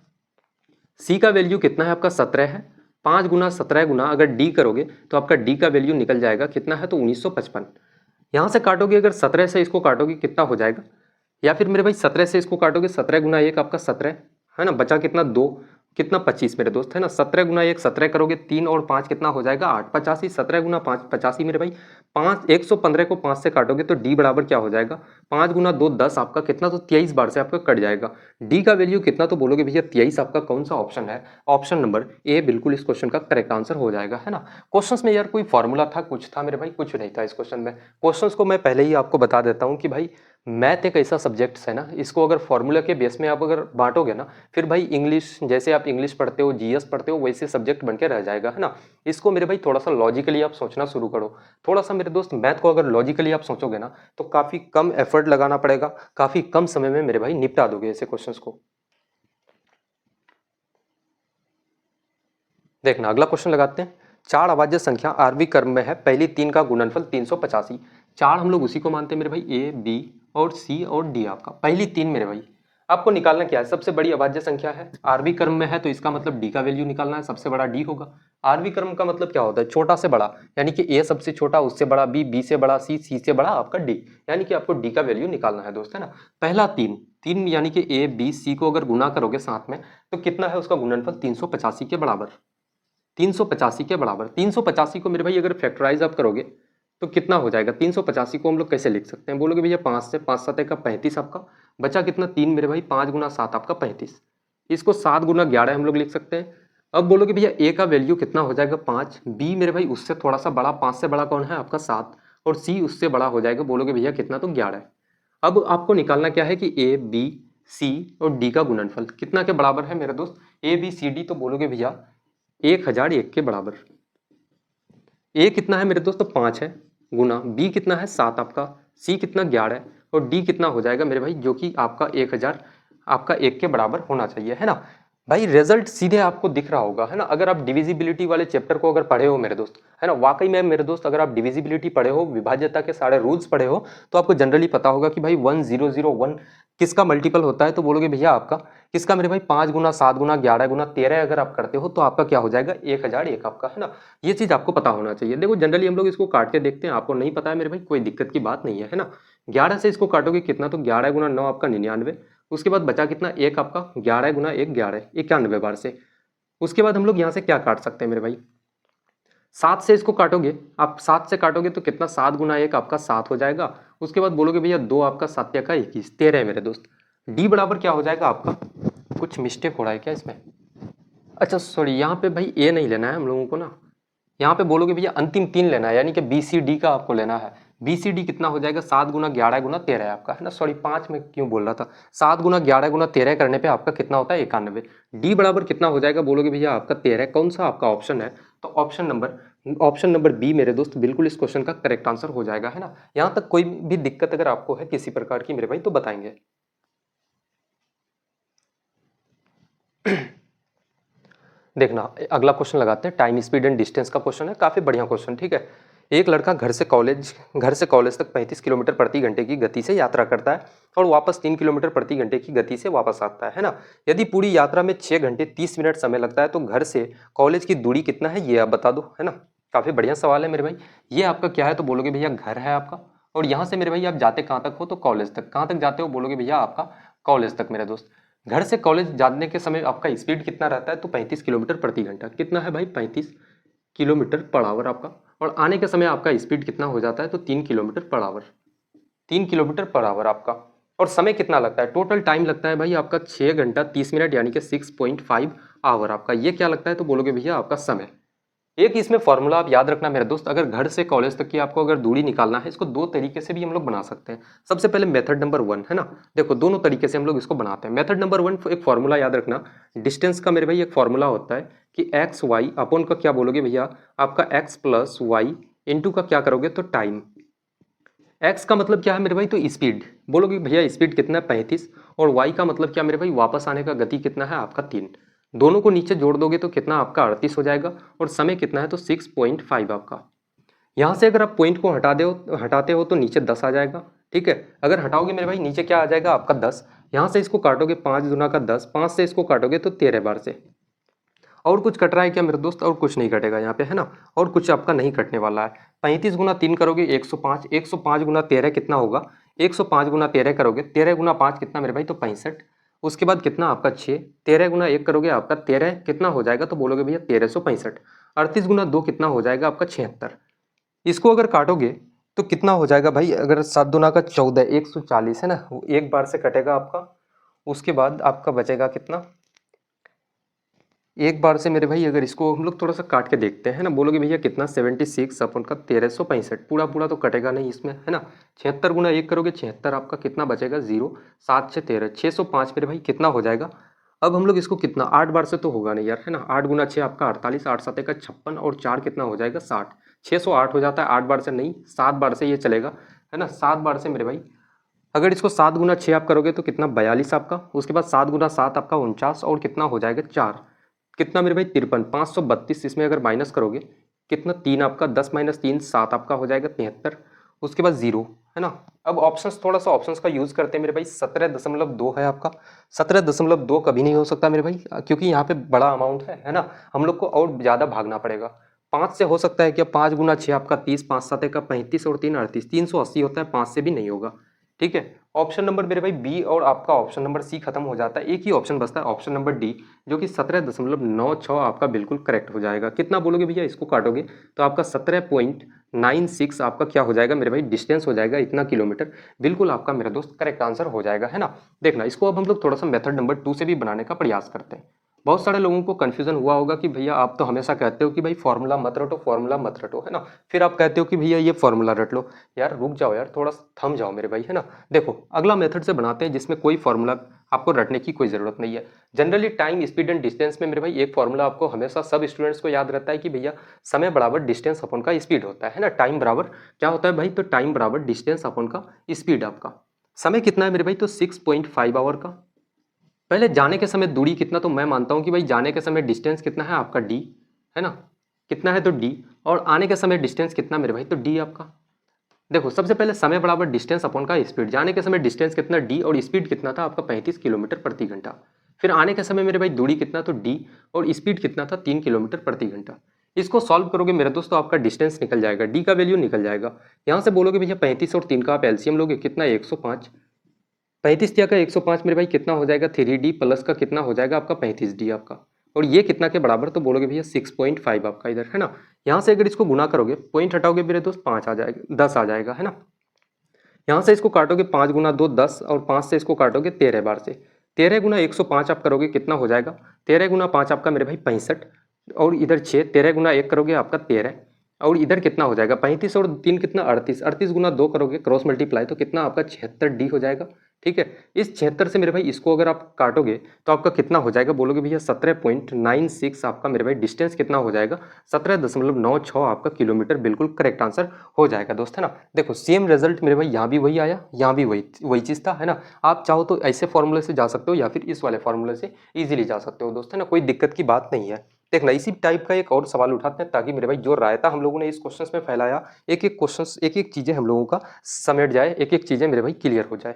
सी का वैल्यू कितना है आपका, 17 है। 5 गुना 17 गुना अगर डी करोगे तो आपका डी का वैल्यू निकल जाएगा कितना है, तो 1955। यहाँ से काटोगे, अगर 17 से इसको काटोगे कितना हो जाएगा, या फिर मेरे भाई 17 से इसको काटोगे, 17 गुना 1 आपका 17, है ना, बचा कितना 2, कितना 25 मेरे दोस्त, है ना। 17 गुना 1 17 करोगे, 3 और 5 कितना हो जाएगा 8, 85। 17 गुना 5 85 मेरे भाई। 5 115 को 5 से काटोगे तो डी बराबर क्या हो जाएगा, 5 गुना 2 10 आपका कितना, तो 23 बार से आपका कट जाएगा। डी का वैल्यू कितना, तो बोलोगे भैया 23 आपका कौन सा ऑप्शन है, ऑप्शन नंबर ए बिल्कुल इस क्वेश्चन का करेक्ट आंसर हो जाएगा, है ना। क्वेश्चंस में यार कोई फॉर्मूला था, कुछ था मेरे भाई, कुछ नहीं था इस क्वेश्चन में। क्वेश्चंस को मैं पहले ही आपको बता देता हूँ कि भाई मैथ एक ऐसा सब्जेक्ट है ना, इसको अगर फॉर्मूला के बेस में आप अगर बांटोगे ना, फिर भाई इंग्लिश, जैसे आप इंग्लिश पढ़ते हो, जीएस पढ़ते हो, वैसे सब्जेक्ट बन के रह जाएगा, है ना। इसको मेरे भाई थोड़ा सा लॉजिकली आप सोचना शुरू करो। थोड़ा सा मेरे दोस्त मैथ को अगर लॉजिकली आप सोचोगे ना, तो काफी कम एफर्ट लगाना पड़ेगा, काफी कम समय में मेरे भाई निपटा दोगे ऐसे क्वेश्चंस को। देखना अगला क्वेश्चन लगाते हैं। 4 अभाज्य संख्या आरबी क्रम में है, पहली 3 का गुणनफल 385। 4 हम लोग उसी को मानते हैं मेरे भाई, ए बी और सी और डी। आपका पहली 3 मेरे भाई, आपको निकालना क्या है, सबसे बड़ी अभाज्य संख्या है, आरबी क्रम में है तो इसका मतलब डी का वैल्यू निकालना है, सबसे बड़ा डी होगा। आरबी क्रम का मतलब क्या होता है, छोटा से बड़ा, यानी कि ए सबसे छोटा, उससे बड़ा बी, बी से बड़ा सी, सी से बड़ा आपका डी, यानी कि आपको डी का वैल्यू निकालना है दोस्त, है ना। पहला 3 3 यानी कि ए बी सी को अगर गुना करोगे साथ में, तो कितना है उसका गुणनफल 385 के बराबर। 385 के बराबर, 385 को मेरे भाई अगर फैक्टराइज आप करोगे तो कितना हो जाएगा, 385 को हम लोग कैसे लिख सकते हैं, बोलोगे भैया 5 से, 5 7 का 35 आपका, बचा कितना 3 मेरे भाई, 5 गुना 7 आपका 35। इसको 7 गुना 11 हम लोग लिख सकते हैं। अब बोलोगे भैया ए का वैल्यू कितना हो जाएगा 5, बी मेरे भाई उससे थोड़ा सा बड़ा, 5 से बड़ा कौन है आपका 7, और सी उससे बड़ा हो जाएगा, बोलोगे भैया कितना, तो 11। अब आपको निकालना क्या है कि ए बी सी और डी का गुणनफल कितना के बराबर है मेरे दोस्त, ए बी सी डी, तो बोलोगे भैया 1001 के बराबर। ए कितना है मेरे दोस्तों 5 है, गुना बी कितना है 7 आपका, सी कितना 11 है, और डी कितना हो जाएगा मेरे भाई, जो कि आपका 1000 आपका 1 के बराबर होना चाहिए, है ना। भाई रिजल्ट सीधे आपको दिख रहा होगा, है ना। अगर आप डिविजिबिलिटी वाले चैप्टर को अगर पढ़े हो मेरे दोस्त, है ना, वाकई में मेरे दोस्त अगर आप डिविजिबिलिटी पढ़े हो, विभाज्यता के सारे रूल्स पढ़े हो, तो आपको जनरली पता होगा कि भाई 1001 किसका मल्टीपल होता है, तो बोलोगे भैया आपका किसका मेरे भाई, 5 गुना 7 गुना 11 गुना 13 अगर आप करते हो तो आपका क्या हो जाएगा 1001 आपका, है ना। ये चीज आपको पता होना चाहिए। देखो जनरली हम लोग इसको काट के देखते हैं, आपको नहीं पता है मेरे भाई, कोई दिक्कत की बात नहीं है ना। 11 से इसको काटोगे कितना, तो 11 गुना 9 आपका 99, उसके बाद बचा कितना 1 आपका, 11 गुना 1 11, 91 बार से। उसके बाद हम लोग यहाँ से क्या काट सकते हैं मेरे भाई, 7 से इसको काटोगे, आप 7 से काटोगे तो कितना, 7 गुना 1 आपका 7 हो जाएगा। उसके बाद बोलोगे भैया 2 आपका 7 का 21, 13 है मेरे दोस्त। डी बराबर क्या हो जाएगा आपका, कुछ मिस्टेक हो रहा है क्या इसमें, अच्छा सॉरी, यहाँ पे भाई ए नहीं लेना है हम लोगों को ना, यहाँ पे बोलोगे भैया अंतिम 3 लेना है, यानी कि बी सी डी का आपको लेना है। बी सी डी कितना हो जाएगा, 7 गुना 11 गुना 13 है आपका, है ना, सॉरी 5 में क्यों बोल रहा था, 7 गुना 11 गुना 13 करने पे आपका कितना होता है 91। डी बराबर कितना हो जाएगा, बोलोगे भैया आपका 13, कौन सा आपका ऑप्शन है, तो ऑप्शन नंबर बी मेरे दोस्त बिल्कुल इस क्वेश्चन का करेक्ट आंसर हो जाएगा, है ना। यहाँ तक कोई भी दिक्कत अगर आपको है किसी प्रकार की मेरे भाई तो बताएंगे। देखना अगला क्वेश्चन लगाते हैं, टाइम स्पीड एंड डिस्टेंस का क्वेश्चन है, काफी बढ़िया क्वेश्चन, ठीक है। एक लड़का घर से कॉलेज तक 35 किलोमीटर प्रति घंटे की गति से यात्रा करता है और वापस 3 किलोमीटर प्रति घंटे की गति से वापस आता है ना। यदि पूरी यात्रा में 6 घंटे 30 मिनट समय लगता है तो घर से कॉलेज की दूरी कितना है ये आप बता दो, है ना। काफ़ी बढ़िया सवाल है मेरे भाई। ये आपका क्या है तो बोलोगे भैया घर है आपका, और यहाँ से मेरे भाई आप जाते कहाँ तक हो तो कॉलेज तक। कहाँ तक जाते हो बोलोगे भैया आपका कॉलेज तक मेरे दोस्त। घर से कॉलेज जाने के समय आपका स्पीड कितना रहता है तो 35 किलोमीटर प्रति घंटा। कितना है भाई 35 किलोमीटर पर आवर आपका। और आने के समय आपका स्पीड कितना हो जाता है तो 3 kilometre per hour. 3 kilometre per hour आपका। और समय कितना लगता है, टोटल टाइम लगता है भाई आपका 6 घंटा 30 मिनट यानी कि 6.5 आवर आपका। ये क्या लगता है तो बोलोगे भैया आपका समय। एक इसमें फॉर्मूला आप याद रखना मेरे दोस्त, अगर घर से कॉलेज तक की आपको अगर दूरी निकालना है, इसको दो तरीके से भी हम लोग बना सकते हैं। सबसे पहले मेथड नंबर 1 है ना, देखो दोनों तरीके से हम लोग इसको बनाते हैं। मेथड नंबर 1 एक फॉर्मूला याद रखना, डिस्टेंस का मेरे भाई एक फॉर्मूला होता है कि एक्स वाई अपॉन का क्या बोलोगे भैया आपका एक्स प्लस वाई इंटू का क्या करोगे तो टाइम। एक्स का मतलब क्या है मेरे भाई तो स्पीड, बोलोगे भैया स्पीड कितना है 35, और वाई का मतलब क्या मेरे भाई वापस आने का गति कितना है आपका 3। दोनों को नीचे जोड़ दोगे तो कितना आपका 38 हो जाएगा, और समय कितना है तो 6.5 आपका। यहाँ से अगर आप पॉइंट को हटाते हो तो नीचे 10 आ जाएगा, ठीक है। अगर हटाओगे मेरे भाई नीचे क्या आ जाएगा आपका 10। यहाँ से इसको काटोगे 5 दूना का 10, 5 से इसको काटोगे तो 13 बार से। और कुछ कट रहा है क्या मेरे दोस्त, और कुछ नहीं कटेगा यहाँ पे, है ना। और कुछ आपका नहीं कटने वाला है। 35 गुना 3 करोगे 105, 105 गुना 13 कितना होगा, 105 गुना 13 करोगे, 13 गुना 5 कितना मेरे भाई तो 65। उसके बाद कितना आपका 6, 13 गुना 1 करोगे आपका 13 कितना हो जाएगा तो बोलोगे भैया 1365। 38 गुना 2 कितना हो जाएगा आपका 76। इसको अगर काटोगे तो कितना हो जाएगा भाई, अगर 7 दूना का 14, 140 है ना, वो एक बार से कटेगा आपका। उसके बाद आपका बचेगा कितना, एक बार से मेरे भाई अगर इसको हम लोग थोड़ा सा काट के देखते हैं ना, बोलोगे भैया कितना 76 अपन का 1365। पूरा पूरा तो कटेगा नहीं इसमें, है ना। 76 गुना 1 करोगे 76, आपका कितना बचेगा 0, 7 6 13, 605 मेरे भाई कितना हो जाएगा। अब हम लोग इसको कितना 8 बार से तो होगा नहीं यार, है ना। 8 गुना 6 आपका 48, 8 7 का 56, और 4 कितना हो जाएगा 60। 608 हो जाता है 8 बार से नहीं, 7 बार से ये चलेगा, है ना। 7 बार से मेरे भाई अगर इसको 7 गुना 6 आप करोगे तो कितना 42 आपका। उसके बाद 7 गुना 7 आपका 49, और कितना हो जाएगा 4, कितना मेरे भाई 53, 532। इसमें अगर माइनस करोगे कितना 3 आपका, 10 माइनस 3 7 आपका हो जाएगा 73। उसके बाद 0, है ना। अब ऑप्शंस थोड़ा सा ऑप्शंस का यूज करते हैं मेरे भाई। 17.2 है आपका। 17.2 कभी नहीं हो सकता मेरे भाई, क्योंकि यहाँ पे बड़ा अमाउंट है ना। हम लोग को और ज़्यादा भागना पड़ेगा। 5 से हो सकता है क्या, 5 गुना 6 आपका 30, 5 7 का 35, और 3 38, 380 होता है, 5 से भी नहीं होगा, ठीक है। ऑप्शन नंबर मेरे भाई बी और आपका ऑप्शन नंबर सी खत्म हो जाता है, एक ही ऑप्शन बचता है ऑप्शन नंबर डी, जो कि 17.96 आपका बिल्कुल करेक्ट हो जाएगा। कितना बोलोगे भैया, इसको काटोगे तो आपका 17.96 आपका क्या हो जाएगा मेरे भाई डिस्टेंस हो जाएगा, इतना किलोमीटर। बिल्कुल आपका मेरा दोस्त करेक्ट आंसर हो जाएगा, है ना। देखना इसको अब हम लोग थोड़ा सा मेथड नंबर 2 से भी बनाने का प्रयास करते हैं। बहुत सारे लोगों को कंफ्यूजन हुआ होगा कि भैया आप तो हमेशा कहते हो कि भाई फॉर्मूला मत रटो, फॉर्मूला मत रटो, है ना। फिर आप कहते हो कि भैया ये फॉर्मूला रट लो। यार रुक जाओ यार, थोड़ा थम जाओ मेरे भाई, है ना। देखो अगला मेथड से बनाते हैं जिसमें कोई फॉर्मूला आपको रटने की कोई जरूरत नहीं है। Generally time speed and distance में मेरे भाई एक फॉर्मूला आपको हमेशा सब स्टूडेंट्स को याद रहता है कि भैया समय बराबर डिस्टेंस अपॉन का स्पीड होता है ना। टाइम बराबर क्या होता है भाई, तो टाइम बराबर डिस्टेंस अपॉन का स्पीड आपका। समय कितना है मेरे भाई तो 6.5 आवर का। पहले जाने के समय दूरी कितना, तो मैं मानता हूं कि भाई जाने के समय डिस्टेंस कितना है आपका डी, है ना। कितना है तो डी, और आने के समय डिस्टेंस कितना मेरे भाई तो डी आपका। देखो सबसे पहले समय बराबर डिस्टेंस अपॉन का स्पीड। जाने के समय डिस्टेंस कितना डी, और स्पीड कितना था आपका 35 किलोमीटर प्रति घंटा। फिर आने के समय मेरे भाई दूरी कितना तो डी, और स्पीड कितना था 3 किलोमीटर प्रति घंटा। इसको सॉल्व करोगे मेरे दोस्तों आपका डिस्टेंस निकल जाएगा, डी का वैल्यू निकल जाएगा। यहाँ से बोलोगे भैया 35 और 3 का आप एलसीएम लोगे कितना 105। 35 का 105 मेरे भाई कितना हो जाएगा 3D प्लस का कितना हो जाएगा आपका 35D आपका। और ये कितना के बराबर, तो बोलोगे भैया 6.5 आपका इधर, है ना। यहाँ से अगर इसको गुना करोगे पॉइंट हटाओगे मेरे दोस्त 5 आ जाएगा, 10 आ जाएगा, है ना। यहाँ से इसको काटोगे 5 गुना 2 10, और 5 से इसको काटोगे 13 बार से। 13 गुना 105 आप करोगे कितना हो जाएगा, 13 गुना 5 आपका मेरे भाई 65, और इधर 6, 13 गुना 1 करोगे आपका 13, और इधर कितना हो जाएगा 35, और 3 कितना 38, 38 गुना 2 करोगे क्रॉस मल्टीप्लाई तो कितना आपका 76D हो जाएगा, ठीक है। इस 76 से मेरे भाई इसको अगर आप काटोगे तो आपका कितना हो जाएगा, बोलोगे भैया 17.96 आपका मेरे भाई डिस्टेंस कितना हो जाएगा 17.96 आपका किलोमीटर। बिल्कुल करेक्ट आंसर हो जाएगा दोस्त, है ना। देखो सेम रिजल्ट मेरे भाई यहाँ भी वही आया, यहाँ भी वही चीज़ था, है ना। आप चाहो तो ऐसे फॉर्मूले से जा सकते हो या फिर इस वाले फॉर्मूले से इजीली जा सकते हो दोस्त, है ना। कोई दिक्कत की बात नहीं है। देखना इसी टाइप का एक और सवाल उठाते हैं ताकि मेरे भाई जो रायता हम लोगों ने इस क्वेश्चन में फैलाया, एक एक क्वेश्चन एक एक चीजें हम लोगों का समेट जाए, एक एक चीजें मेरे भाई क्लियर हो जाए।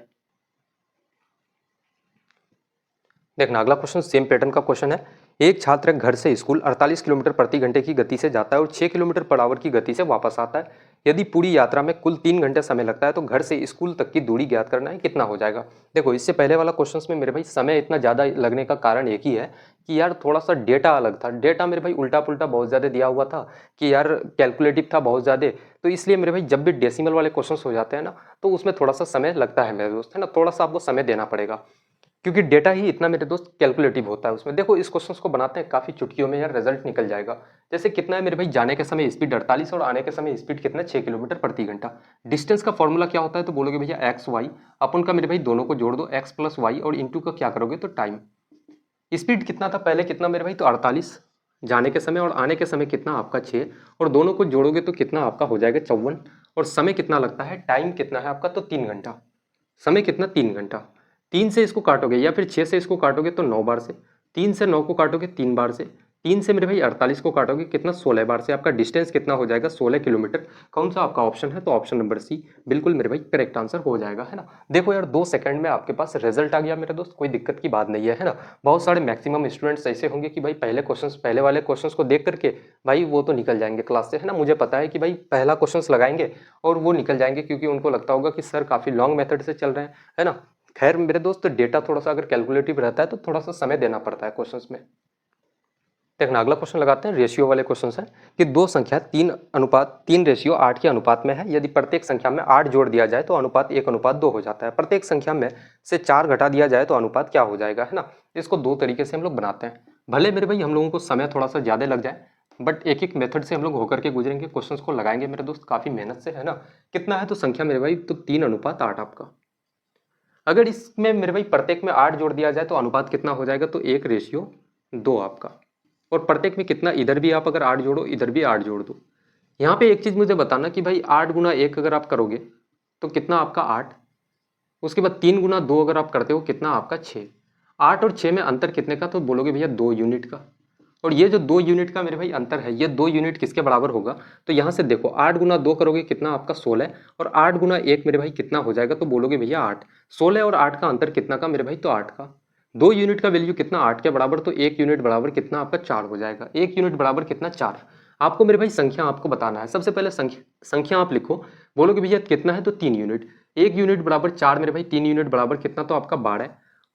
देखना अगला क्वेश्चन सेम पैटर्न का क्वेश्चन है। एक छात्र घर से स्कूल 48 किलोमीटर प्रति घंटे की गति से जाता है और 6 किलोमीटर पर आवर की गति से वापस आता है। यदि पूरी यात्रा में कुल 3 घंटे समय लगता है तो घर से स्कूल तक की दूरी ज्ञात करना है, कितना हो जाएगा। देखो इससे पहले वाला क्वेश्चन में मेरे भाई समय इतना ज़्यादा लगने का कारण एक ही है कि यार थोड़ा सा डेटा अलग था। डेटा मेरे भाई उल्टा पुल्टा बहुत ज़्यादा दिया हुआ था कि यार कैलकुलेटिव था बहुत ज़्यादा, तो इसलिए मेरे भाई जब भी डेसिमल वाले क्वेश्चन हो जाते हैं ना तो उसमें थोड़ा सा समय लगता है मेरे दोस्त, है ना, थोड़ा सा आपको समय देना पड़ेगा क्योंकि डेटा ही इतना मेरे दोस्त कैलकुलेटिव होता है उसमें। देखो इस क्वेश्चन को बनाते हैं काफी चुटकियों में, यार रिजल्ट निकल जाएगा। जैसे कितना है मेरे भाई, जाने के समय स्पीड 48 और आने के समय स्पीड कितना 6 किलोमीटर प्रति घंटा। डिस्टेंस का फॉर्मूला क्या होता है तो बोलोगे भैया एक्स वाई, अपन का मेरे भाई दोनों को जोड़ दो एक्स प्लस वाई और इंटू का क्या करोगे तो टाइम। स्पीड कितना था पहले, कितना मेरे भाई तो 48 जाने के समय और आने के समय कितना आपका 6, और दोनों को जोड़ोगे तो कितना आपका हो जाएगा 54, और समय कितना लगता है, टाइम कितना है आपका तो 3 घंटा। समय कितना 3 घंटा। 3 से इसको काटोगे या फिर 6 से इसको काटोगे तो 9 बार से, 3 से 9 को काटोगे 3 बार से, 3 से मेरे भाई 48 को काटोगे कितना 16 बार से। आपका डिस्टेंस कितना हो जाएगा 16 किलोमीटर। कौन सा आपका ऑप्शन है तो ऑप्शन नंबर सी बिल्कुल मेरे भाई करेक्ट आंसर हो जाएगा, है ना। देखो यार 2 सेकंड में आपके पास रिजल्ट आ गया मेरे दोस्त, कोई दिक्कत की बात नहीं है ना। बहुत सारे मैक्सिमम स्टूडेंट्स ऐसे होंगे कि भाई पहले वाले क्वेश्चन को देख करके भाई वो तो निकल जाएंगे क्लास से, है ना। मुझे पता है कि भाई पहला क्वेश्चन लगाएंगे और वो निकल जाएंगे क्योंकि उनको लगता होगा कि सर काफी लॉन्ग मेथड से चल रहे हैं, है ना। खैर मेरे दोस्त डेटा थोड़ा सा अगर कैलकुलेटिव रहता है तो थोड़ा सा समय देना पड़ता है क्वेश्चंस में। देखना अगला क्वेश्चन लगाते हैं, रेशियो वाले क्वेश्चन है कि दो संख्या 3:3 रेशियो 8 के अनुपात में है। यदि प्रत्येक संख्या में 8 जोड़ दिया जाए तो अनुपात 1:2 हो जाता है। प्रत्येक संख्या में से 4 घटा दिया जाए तो अनुपात क्या हो जाएगा, है ना। इसको दो तरीके से हम लोग बनाते हैं। भले मेरे भाई हम लोगों को समय थोड़ा सा ज्यादा लग जाए बट एक एक मेथड से हम लोग होकर के गुजरेंगे, क्वेश्चंस को लगाएंगे मेरे दोस्त काफी मेहनत से, है ना। कितना है तो संख्या मेरे भाई तो 3:8 आपका। अगर इसमें मेरे भाई प्रत्येक में 8 जोड़ दिया जाए तो अनुपात कितना हो जाएगा तो 1:2 आपका। और प्रत्येक में कितना, इधर भी आप अगर 8 जोड़ो इधर भी 8 जोड़ दो। यहाँ पे एक चीज मुझे बताना कि भाई 8 गुना 1 अगर आप करोगे तो कितना आपका 8, उसके बाद 3 गुना 2 अगर आप करते हो कितना आपका 6। 8 और 6 में अंतर कितने का तो बोलोगे भैया 2 यूनिट का। और ये जो 2 यूनिट का मेरे भाई अंतर है, ये 2 यूनिट किसके बराबर होगा तो यहाँ से देखो 8 गुना 2 करोगे कितना आपका 16, और 8 गुना 1 मेरे भाई कितना हो जाएगा तो बोलोगे भैया 8। 16 और 8 का अंतर कितना का मेरे भाई तो 8 का। 2 यूनिट का वैल्यू कितना 8 के बराबर, तो 1 यूनिट बराबर कितना आपका 4 हो जाएगा। 1 यूनिट बराबर कितना 4। आपको मेरे भाई संख्या आपको बताना है। सबसे पहले संख्या आप लिखो, बोलोगे भैया कितना है तो 3 यूनिट। 1 यूनिट बराबर 4 मेरे भाई, 3 यूनिट बराबर कितना तो आपका 12,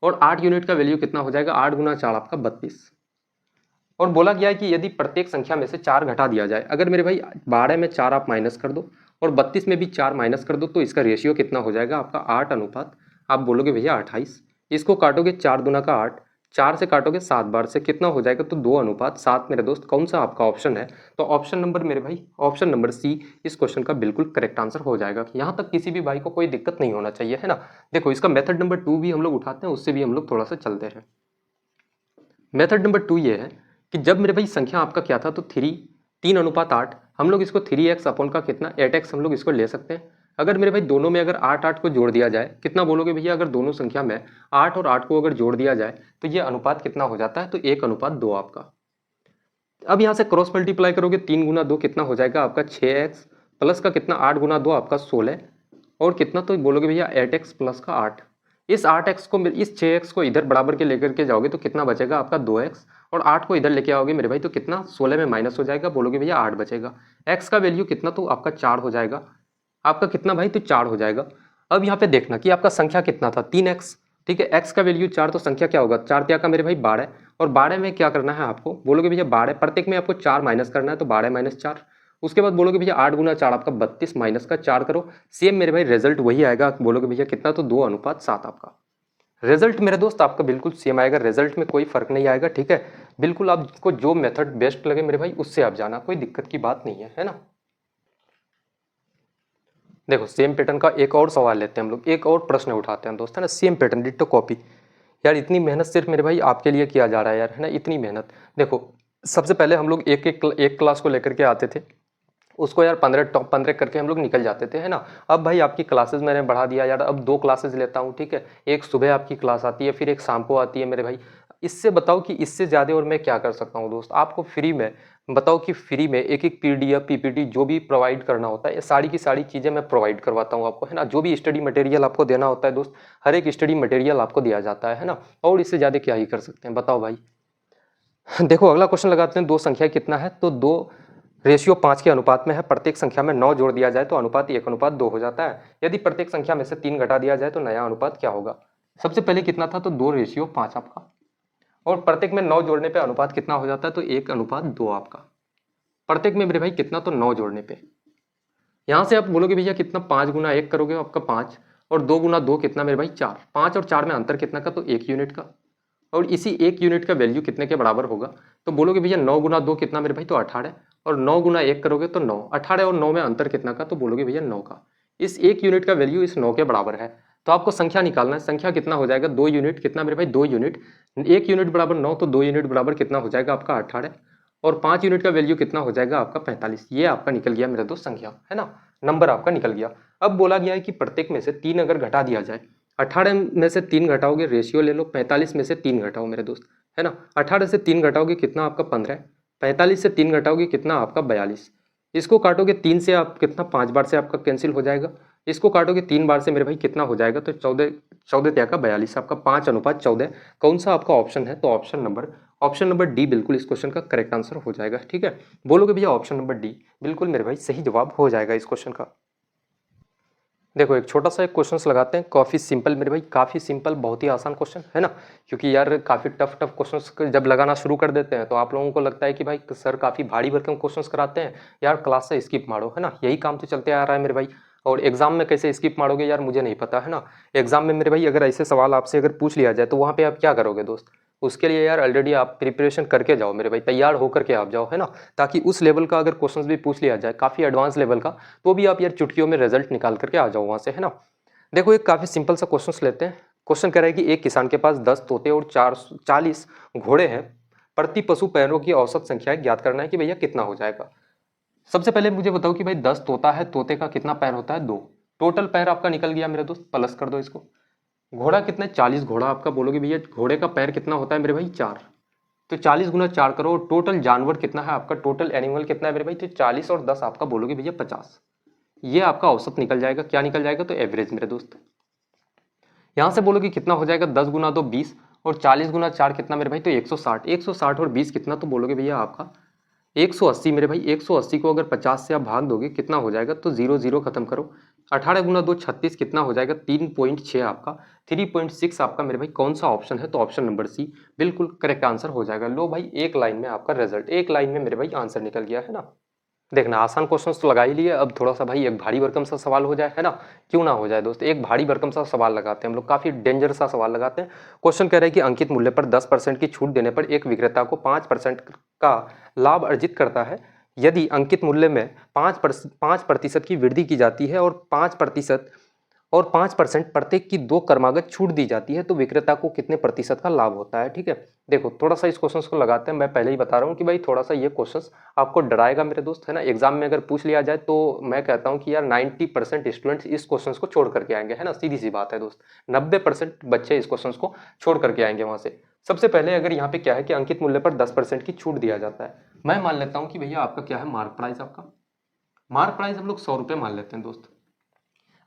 और 8 यूनिट का वैल्यू कितना हो जाएगा 8 गुना 4 आपका 32। और बोला गया है कि यदि प्रत्येक संख्या में से 4 घटा दिया जाए, अगर मेरे भाई 12 में 4 आप माइनस कर दो और 32 में भी 4 माइनस कर दो तो इसका रेशियो कितना हो जाएगा आपका 8:, आप बोलोगे भैया 28। इसको काटोगे 4 दूना का 8, 4 से काटोगे 7 बार से कितना हो जाएगा तो 2:7 मेरे दोस्त। कौन सा आपका ऑप्शन है तो ऑप्शन नंबर मेरे भाई ऑप्शन नंबर सी इस क्वेश्चन का बिल्कुल करेक्ट आंसर हो जाएगा। यहाँ तक किसी भी भाई को कोई दिक्कत नहीं होना चाहिए, है ना। देखो इसका मेथड नंबर 2 भी हम लोग उठाते हैं, उससे भी हम लोग थोड़ा सा चलते हैं। मेथड नंबर 2 ये है कि जब मेरे भाई संख्या आपका क्या था तो 3:8, हम लोग इसको 3x अपॉन का कितना 8x हम लोग इसको ले सकते हैं। अगर मेरे भाई दोनों में अगर 8 को जोड़ दिया जाए कितना बोलोगे भैया, अगर दोनों संख्या में 8 और 8 को अगर जोड़ दिया जाए तो ये अनुपात कितना हो जाता है तो 1:2 आपका। अब यहाँ से क्रॉस मल्टीप्लाई करोगे 3 गुना 2 कितना हो जाएगा आपका 6x, प्लस का कितना 8 गुना 2 आपका 16, और कितना तो बोलोगे भैया 8x प्लस का 8। इस 8x को इस 6x को इधर बराबर के लेकर के जाओगे तो कितना बचेगा आपका 2x, और 8 को इधर लेके आओगे मेरे भाई तो कितना 16 में माइनस हो जाएगा, बोलोगे भैया 8 बचेगा। x का वैल्यू कितना तो आपका 4 हो जाएगा। आपका कितना भाई तो 4 हो जाएगा। अब यहाँ पे देखना कि आपका संख्या कितना था 3x, ठीक है। x का वैल्यू 4 तो संख्या क्या होगा 4 त्या का मेरे भाई 12, और 12 में क्या करना है आपको, बोलोगे भैया 12 प्रत्येक में आपको 4 माइनस करना है तो 12 माइनस 4। उसके बाद बोलोगे भैया 8 गुना 4 आपका 32 माइनस का 4 करो, सेम मेरे भाई रिजल्ट वही आएगा। बोलोगे भैया कितना तो 2:7 आपका रिजल्ट मेरे दोस्त आपका बिल्कुल सेम आएगा। रिजल्ट में कोई फर्क नहीं आएगा, ठीक है। बिल्कुल आपको जो मेथड बेस्ट लगे मेरे भाई उससे आप जाना, कोई दिक्कत की बात नहीं है ना। देखो सेम पैटर्न का एक और सवाल लेते हैं हम लोग, एक और प्रश्न उठाते हैं दोस्त, है ना। Same pattern ditto copy. यार इतनी मेहनत सिर्फ मेरे भाई आपके लिए किया जा रहा है यार, है ना, इतनी मेहनत। देखो सबसे पहले हम लोग एक क्लास को लेकर के आते थे, उसको यार 15 टॉप 15 करके हम लोग निकल जाते थे, है ना। अब भाई आपकी क्लासेस मैंने बढ़ा दिया यार, अब 2 क्लासेस लेता हूँ, ठीक है। एक सुबह आपकी क्लास आती है, फिर एक शाम को आती है मेरे भाई। इससे बताओ कि इससे ज़्यादा और मैं क्या कर सकता हूँ दोस्त। आपको फ्री में बताओ कि फ्री में एक एक पीडीएफ पीपीटी जो भी प्रोवाइड करना होता है, ये सारी की सारी चीज़ें मैं प्रोवाइड करवाता हूँ आपको, है ना। जो भी स्टडी मटेरियल आपको देना होता है दोस्त, हर एक स्टडी मटेरियल आपको दिया जाता है ना। और इससे ज़्यादा क्या ही कर सकते हैं बताओ भाई। देखो अगला क्वेश्चन लगाते हैं, दो संख्या कितना है, तो 2:5 के अनुपात में है। प्रत्येक संख्या में 9 जोड़ दिया जाए तो अनुपात 1:2 हो जाता है। यदि प्रत्येक संख्या में से 3 घटा दिया जाए तो नया अनुपात क्या होगा। सबसे पहले कितना था, तो 2:5 आपका, और प्रत्येक में 9 जोड़ने पे अनुपात कितना हो जाता है, तो 1:2 आपका। प्रत्येक में मेरे भाई कितना, तो 9 जोड़ने पे। यहाँ से आप बोलोगे भैया कितना, 5 गुना 1 करोगे आपका 5, और 2 गुना 2 कितना मेरे भाई 4। 5 और 4 में अंतर कितना का, तो 1 यूनिट का। और इसी 1 यूनिट का वैल्यू कितने के बराबर होगा, तो बोलोगे भैया 9 गुना 2 कितना मेरे भाई, तो 18, और 9 गुना 1 करोगे तो 9। 18 और 9 में अंतर कितना का, तो बोलोगे भैया 9 का। इस 1 यूनिट का वैल्यू इस 9 के बराबर है। तो आपको संख्या निकालना है, संख्या कितना हो जाएगा, 2 यूनिट कितना मेरे भाई, 2 यूनिट। 1 यूनिट बराबर 9, तो 2 यूनिट बराबर कितना हो जाएगा आपका 18, और 5 यूनिट का वैल्यू कितना हो जाएगा आपका 45। ये आपका निकल गया मेरे दोस्त संख्या, है ना, नंबर आपका निकल गया। अब बोला गया है कि प्रत्येक में से 3 अगर घटा दिया जाए, 18 में से 3 घटाओगे, रेशियो ले लो, 45 में से 3 घटाओ मेरे दोस्त, है ना। 18 से 3 घटाओगे कितना आपका 15, 45 से 3 घटाओगे कितना आपका 42। इसको काटोगे 3 से, आप कितना 5 बार से आपका कैंसिल हो जाएगा। इसको काटोगे 3 बार से मेरे भाई कितना हो जाएगा, तो 14 14 त्या का 42 आपका 5:14। कौन सा आपका ऑप्शन है, तो ऑप्शन नंबर डी बिल्कुल इस क्वेश्चन का करेक्ट आंसर हो जाएगा। ठीक है, बोलोगे भैया ऑप्शन नंबर डी बिल्कुल मेरे भाई सही जवाब हो जाएगा इस क्वेश्चन का। देखो एक छोटा सा एक क्वेश्चन लगाते हैं, काफ़ी सिंपल मेरे भाई, काफ़ी सिंपल, बहुत ही आसान क्वेश्चन है ना। क्योंकि यार काफ़ी टफ क्वेश्चंस जब लगाना शुरू कर देते हैं तो आप लोगों को लगता है कि भाई सर काफ़ी भारी भरकम क्वेश्चंस कराते हैं यार, क्लास से स्किप मारो, है ना। यही काम तो चलते आ रहा है मेरे भाई। और एग्जाम में कैसे स्किप मारोगे यार, मुझे नहीं पता, है ना। एग्जाम में मेरे भाई अगर ऐसे सवाल आपसे अगर पूछ लिया जाए तो वहाँ पे आप क्या करोगे दोस्त। उसके लिए यार ऑलरेडी आप प्रिपरेशन करके जाओ मेरे भाई, तैयार होकर के आप जाओ, है ना। ताकि उस लेवल का अगर क्वेश्चंस भी पूछ लिया जाए, काफ़ी एडवांस लेवल का, तो भी आप यार चुटकियों में रिजल्ट निकाल करके आ जाओ वहाँ से, है ना। देखो एक काफ़ी सिंपल सा क्वेश्चन लेते हैं। क्वेश्चन कह रहा है कि एक किसान के पास 10 तोते और 40 घोड़े हैं। प्रति पशु पैरों की औसत संख्या ज्ञात करना है कि भैया कितना हो जाएगा। सबसे पहले मुझे बताओ कि भाई 10 तोता है, तोते का कितना पैर होता है, 2। टोटल पैर आपका निकल गया मेरे दोस्त, प्लस कर दो इसको। घोड़ा कितने, 40 घोड़ा आपका, बोलोगे भैया घोड़े का पैर कितना होता है मेरे भाई 4। तो 40 गुना 4 करो। टोटल जानवर कितना है आपका, टोटल एनिमल कितना है मेरे भाई, तो 40 और 10 आपका, बोलोगे भैया 50। ये आपका औसत निकल जाएगा, क्या निकल जाएगा, तो एवरेज मेरे दोस्त। यहाँ से बोलोगे कितना हो जाएगा, 10 गुना 2 20, और 40 गुना 4 कितना मेरे भाई, तो 160। 160 और 20 कितना, तो बोलोगे भैया आपका 180 मेरे भाई। 180 को अगर 50 से आप भाग दोगे कितना हो जाएगा, तो 0 0 खत्म करो। 18 गुना 2 36 कितना हो जाएगा, 3.6 आपका, 3.6 आपका मेरे भाई। कौन सा ऑप्शन है, तो ऑप्शन नंबर सी बिल्कुल करेक्ट आंसर हो जाएगा। लो भाई एक लाइन में आपका रिजल्ट, एक लाइन में मेरे भाई आंसर निकल गया, है ना। देखना आसान क्वेश्चंस तो लगा ही लिए, अब थोड़ा सा भाई एक भारी भरकम सा सवाल हो जाए, है ना। क्यों ना हो जाए दोस्त, एक भारी भरकम सा सवाल लगाते हैं हम लोग, काफी डेंजर सा सवाल लगाते हैं। क्वेश्चन कह रहा है कि अंकित मूल्य पर 10% की छूट देने पर एक विक्रेता को 5% का लाभ अर्जित करता है। यदि अंकित मूल्य में 5% की वृद्धि की जाती है और 5% प्रत्येक की 2 क्रमागत छूट दी जाती है, तो विक्रेता को कितने प्रतिशत का लाभ होता है। ठीक है, देखो थोड़ा सा इस क्वेश्चन को लगाते हैं। मैं पहले ही बता रहा हूँ कि भाई थोड़ा सा ये क्वेश्चन आपको डराएगा मेरे दोस्त, है ना। एग्जाम में अगर पूछ लिया जाए तो मैं कहता हूँ कि यार 90% स्टूडेंट्स इस क्वेश्चन को छोड़ करके आएंगे, है ना। सीधी सी बात है दोस्त, 90% बच्चे इस क्वेश्चन को छोड़ करके आएंगे वहां से। सबसे पहले अगर यहाँ पे क्या है कि अंकित मूल्य पर 10% की छूट दिया जाता है। मैं मान लेता हूँ कि भैया आपका क्या है, मार्क प्राइस। आपका मार्क प्राइस हम लोग 100 रुपये मान लेते हैं दोस्त।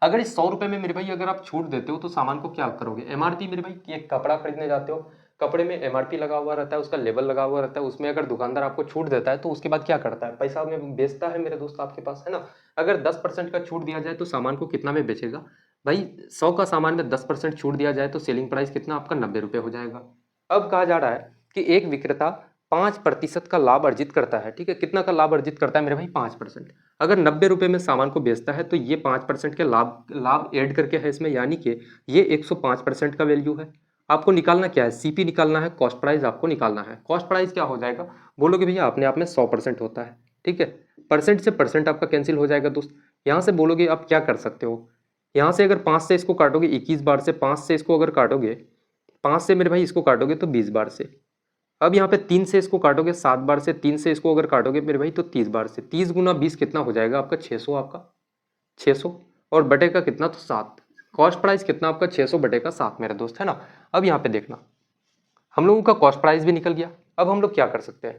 अगर इस 100 रुपये में मेरे भाई अगर आप छूट देते हो तो सामान को क्या करोगे, एमआरपी मेरे भाई, एक कपड़ा खरीदने जाते हो, कपड़े में एमआरपी लगा हुआ रहता है, उसका लेबल लगा हुआ रहता है, उसमें अगर दुकानदार आपको छूट देता है तो उसके बाद क्या करता है, पैसा में बेचता है मेरे दोस्त आपके पास, है ना। अगर 10% का छूट दिया जाए तो सामान को कितना में बेचेगा भाई, 100 का सामान में 10% छूट दिया जाए तो सेलिंग प्राइस कितना आपका 90 रुपये हो जाएगा। अब कहा जा रहा है कि एक विक्रेता 5% का लाभ अर्जित करता है। ठीक है, कितना का लाभ अर्जित करता है मेरे भाई, 5%। अगर 90 रुपये में सामान को बेचता है तो ये 5% के लाभ लाभ ऐड करके है इसमें, यानी कि ये 105% का वैल्यू है। आपको निकालना क्या है, सीपी निकालना है, कॉस्ट प्राइस आपको निकालना है। कॉस्ट प्राइस क्या हो जाएगा, बोलोगे भैया अपने आप में 100% होता है। ठीक है, परसेंट से परसेंट आपका कैंसिल हो जाएगा दोस्त। यहाँ से बोलोगे आप क्या कर सकते हो, यहाँ से अगर 5 से इसको काटोगे 21 बार से, 5 से इसको अगर काटोगे, 5 से मेरे भाई इसको काटोगे तो 20 बार से। अब यहाँ पे 3 से इसको काटोगे 7 बार से, 3 से इसको अगर काटोगे मेरे भाई तो 30 बार से। 30 गुना 20 कितना हो जाएगा आपका, 600 आपका, 600, और बटे का कितना, तो 7। कॉस्ट प्राइस कितना आपका, 600 बटे का 7 मेरे दोस्त, है ना। अब यहाँ पे देखना, हम लोगों का कॉस्ट प्राइस भी निकल गया। अब हम लोग क्या कर सकते हैं,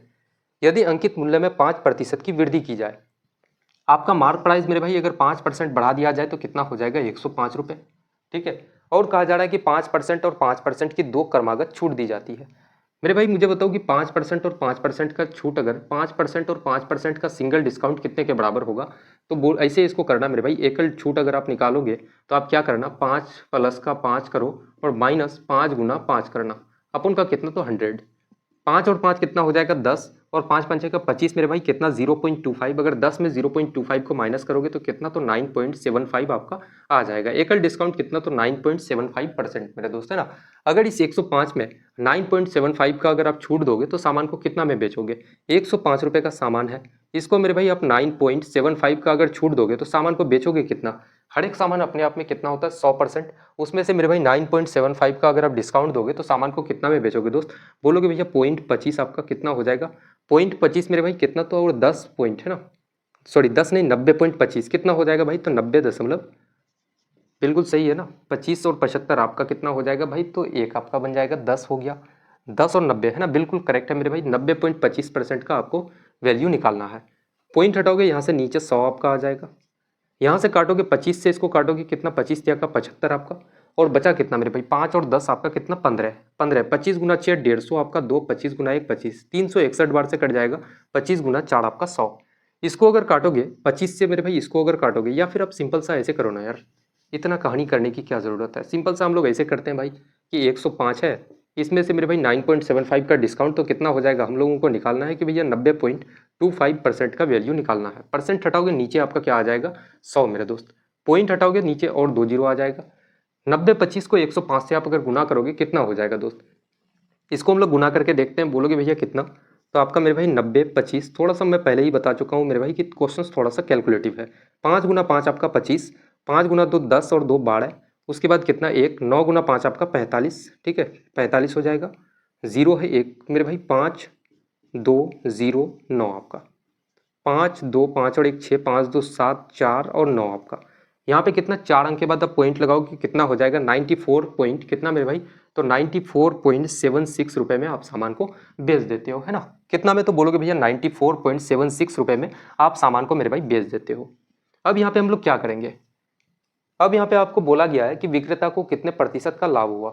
यदि अंकित मूल्य में 5% की वृद्धि की जाए, आपका मार्क प्राइस मेरे भाई अगर 5% बढ़ा दिया जाए तो कितना हो जाएगा, 105 रुपये। ठीक है, और कहा जा रहा है कि 5% और 5% की 2 क्रमागत छूट दी जाती है। मेरे भाई मुझे बताओ कि 5% और 5% का छूट, अगर 5% और 5% का सिंगल डिस्काउंट कितने के बराबर होगा, तो बोल ऐसे इसको करना मेरे भाई, एकल छूट अगर आप निकालोगे तो आप क्या करना, 5 प्लस का 5 करो और माइनस 5 गुना 5 करना, अपन का कितना, तो 100। 5 और 5 कितना हो जाएगा, 10, और 5 पंचे का 25 मेरे भाई कितना, 0.25। अगर 10 में 0.25 को माइनस करोगे तो कितना, तो 9.75 आपका आ जाएगा। एकल डिस्काउंट कितना, तो 9.75% मेरे दोस्त, है ना। अगर इस 105 में 9.75 का अगर आप छूट दोगे तो सामान को कितना में बेचोगे, 105 रुपये का सामान है, इसको मेरे भाई आप 9.75 का अगर छूट दोगे तो सामान को बेचोगे कितना। हर एक सामान अपने आप में कितना होता है, 100%, उसमें से मेरे भाई 9.75 का अगर आप डिस्काउंट दोगे तो सामान को कितना में बेचोगे दोस्त, बोलोगे भैया 0.25 आपका कितना हो जाएगा, 0.25 मेरे भाई कितना, तो और 10 पॉइंट है ना, सॉरी 10 नहीं, 90.25 कितना हो जाएगा भाई, तो 90 बिल्कुल सही है ना। 25 और 75 आपका कितना हो जाएगा भाई, तो एक आपका बन जाएगा, 10 हो गया। 10 और 90 है ना, बिल्कुल करेक्ट है मेरे भाई। 90.25% का आपको वैल्यू निकालना है। पॉइंट हटाओगे यहाँ से नीचे 100 आपका आ जाएगा, यहाँ से काटोगे 25 से इसको काटोगे कितना, 25 का 75 आपका, और बचा कितना मेरे भाई, 5 और 10 आपका कितना, 15। 15 25 गुना 6 150 आपका, 2 25 गुना 1 25, 361 बार से कट जाएगा, 25 गुना 4 आपका 100। इसको अगर काटोगे 25 से मेरे भाई, इसको अगर काटोगे, या फिर आप सिंपल सा ऐसे करो ना यार, इतना कहानी करने की क्या ज़रूरत है। सिंपल सा हम लोग ऐसे करते हैं भाई कि 105 है, इसमें से मेरे भाई 9.75 का डिस्काउंट तो कितना हो जाएगा, हम लोगों को निकालना है कि भैया 90.25% का वैल्यू निकालना है। परसेंट हटाओगे नीचे आपका क्या आ जाएगा, 100 मेरे दोस्त। पॉइंट हटाओगे नीचे और 2 जीरो आ जाएगा। 90 25 को 105 से आप अगर गुना करोगे कितना हो जाएगा दोस्त, इसको हम लोग गुना करके देखते हैं, बोलोगे भैया कितना, तो आपका मेरे भाई 90 25, थोड़ा सा मैं पहले ही बता चुका हूँ मेरे भाई कि क्वेश्चन थोड़ा सा कैलकुलेटिव है। 5 गुना 5 आपका 25, 5 गुना 2 10 और 2 12, उसके बाद कितना, 1, 9 गुना 5 आपका 45, ठीक है 45 हो जाएगा। जीरो है एक मेरे भाई, 5 2 0 9 आपका, 5 2 5 और 1 6, 5 2 7 4 और 9 आपका। यहाँ पे कितना, 4 अंक के बाद आप पॉइंट लगाओ कि कितना हो जाएगा, 94 पॉइंट कितना मेरे भाई, तो 94.76 रुपये में आप सामान को बेच देते हो, है ना। कितना में, तो बोलोगे भैया 94.76 रुपये में आप सामान को मेरे भाई बेच देते हो। अब यहाँ पे हम लोग क्या करेंगे, अब यहाँ पे आपको बोला गया है कि विक्रेता को कितने प्रतिशत का लाभ हुआ।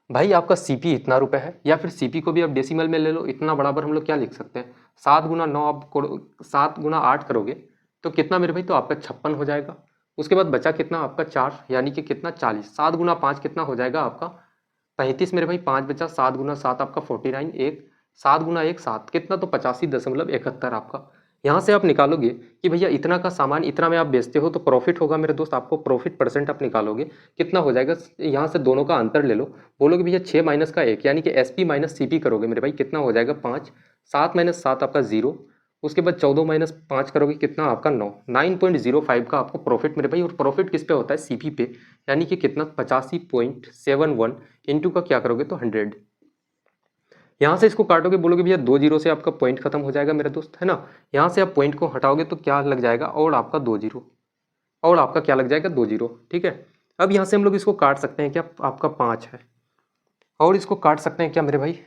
भाई आपका सीपी इतना रुपए है, या फिर सीपी को भी आप डेसिमल में ले लो, इतना बराबर हम लोग क्या लिख सकते हैं, 7 गुना 9 आप 7 गुना 8 करोगे तो कितना मेरे भाई, तो आपका 56 हो जाएगा। उसके बाद बचा कितना आपका 4, यानी कि कितना 40। 7 गुना 5 कितना हो जाएगा आपका 35 मेरे भाई, 5 बचा, 7 गुना 7 आपका 49, एक 7 गुना 1 7 कितना, तो 85.71 आपका। यहाँ से आप निकालोगे कि भैया इतना का सामान इतना में आप बेचते हो तो प्रॉफिट होगा मेरे दोस्त, आपको प्रॉफिट परसेंट आप निकालोगे कितना हो जाएगा, यहाँ से दोनों का अंतर ले लो, बोलोगे भैया 6 माइनस का 1, यानी कि एसपी माइनस सीपी करोगे मेरे भाई, कितना हो जाएगा 5, 7 माइनस 7 आपका 0, उसके बाद 14 माइनस 5 करोगे कितना आपका 9, 9.05 का आपको प्रॉफिट मेरे भाई। और प्रॉफिट किस पे होता है, सीपी पे, यानी कि कितना 85.71 इंटू का क्या करोगे, तो 100। यहाँ से इसको काटोगे, बोलोगे भैया 2 जीरो से आपका पॉइंट खत्म हो जाएगा मेरे दोस्त, है ना। यहाँ से आप पॉइंट को हटाओगे तो क्या लग जाएगा, और आपका 2 जीरो, और आपका क्या लग जाएगा 2 जीरो, ठीक है। अब यहाँ से हम लोग इसको काट सकते हैं क्या, आपका 5 है, और इसको काट सकते हैं क्या मेरे भाई,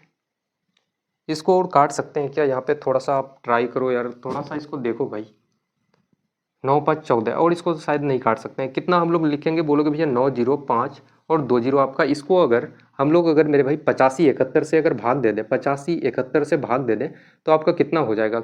इसको और काट सकते हैं क्या, यहाँ पे थोड़ा सा आप ट्राई करो यार, थोड़ा सा इसको देखो भाई, 9 5 14, और इसको तो शायद नहीं काट सकते हैं, कितना हम लोग लिखेंगे, बोलोगे भैया 9 0 5 और 2 जीरो आपका। इसको अगर हम लोग अगर मेरे भाई 85 71 से अगर भाग दे दें, 85 71 से भाग दे दें तो आपका कितना हो जाएगा,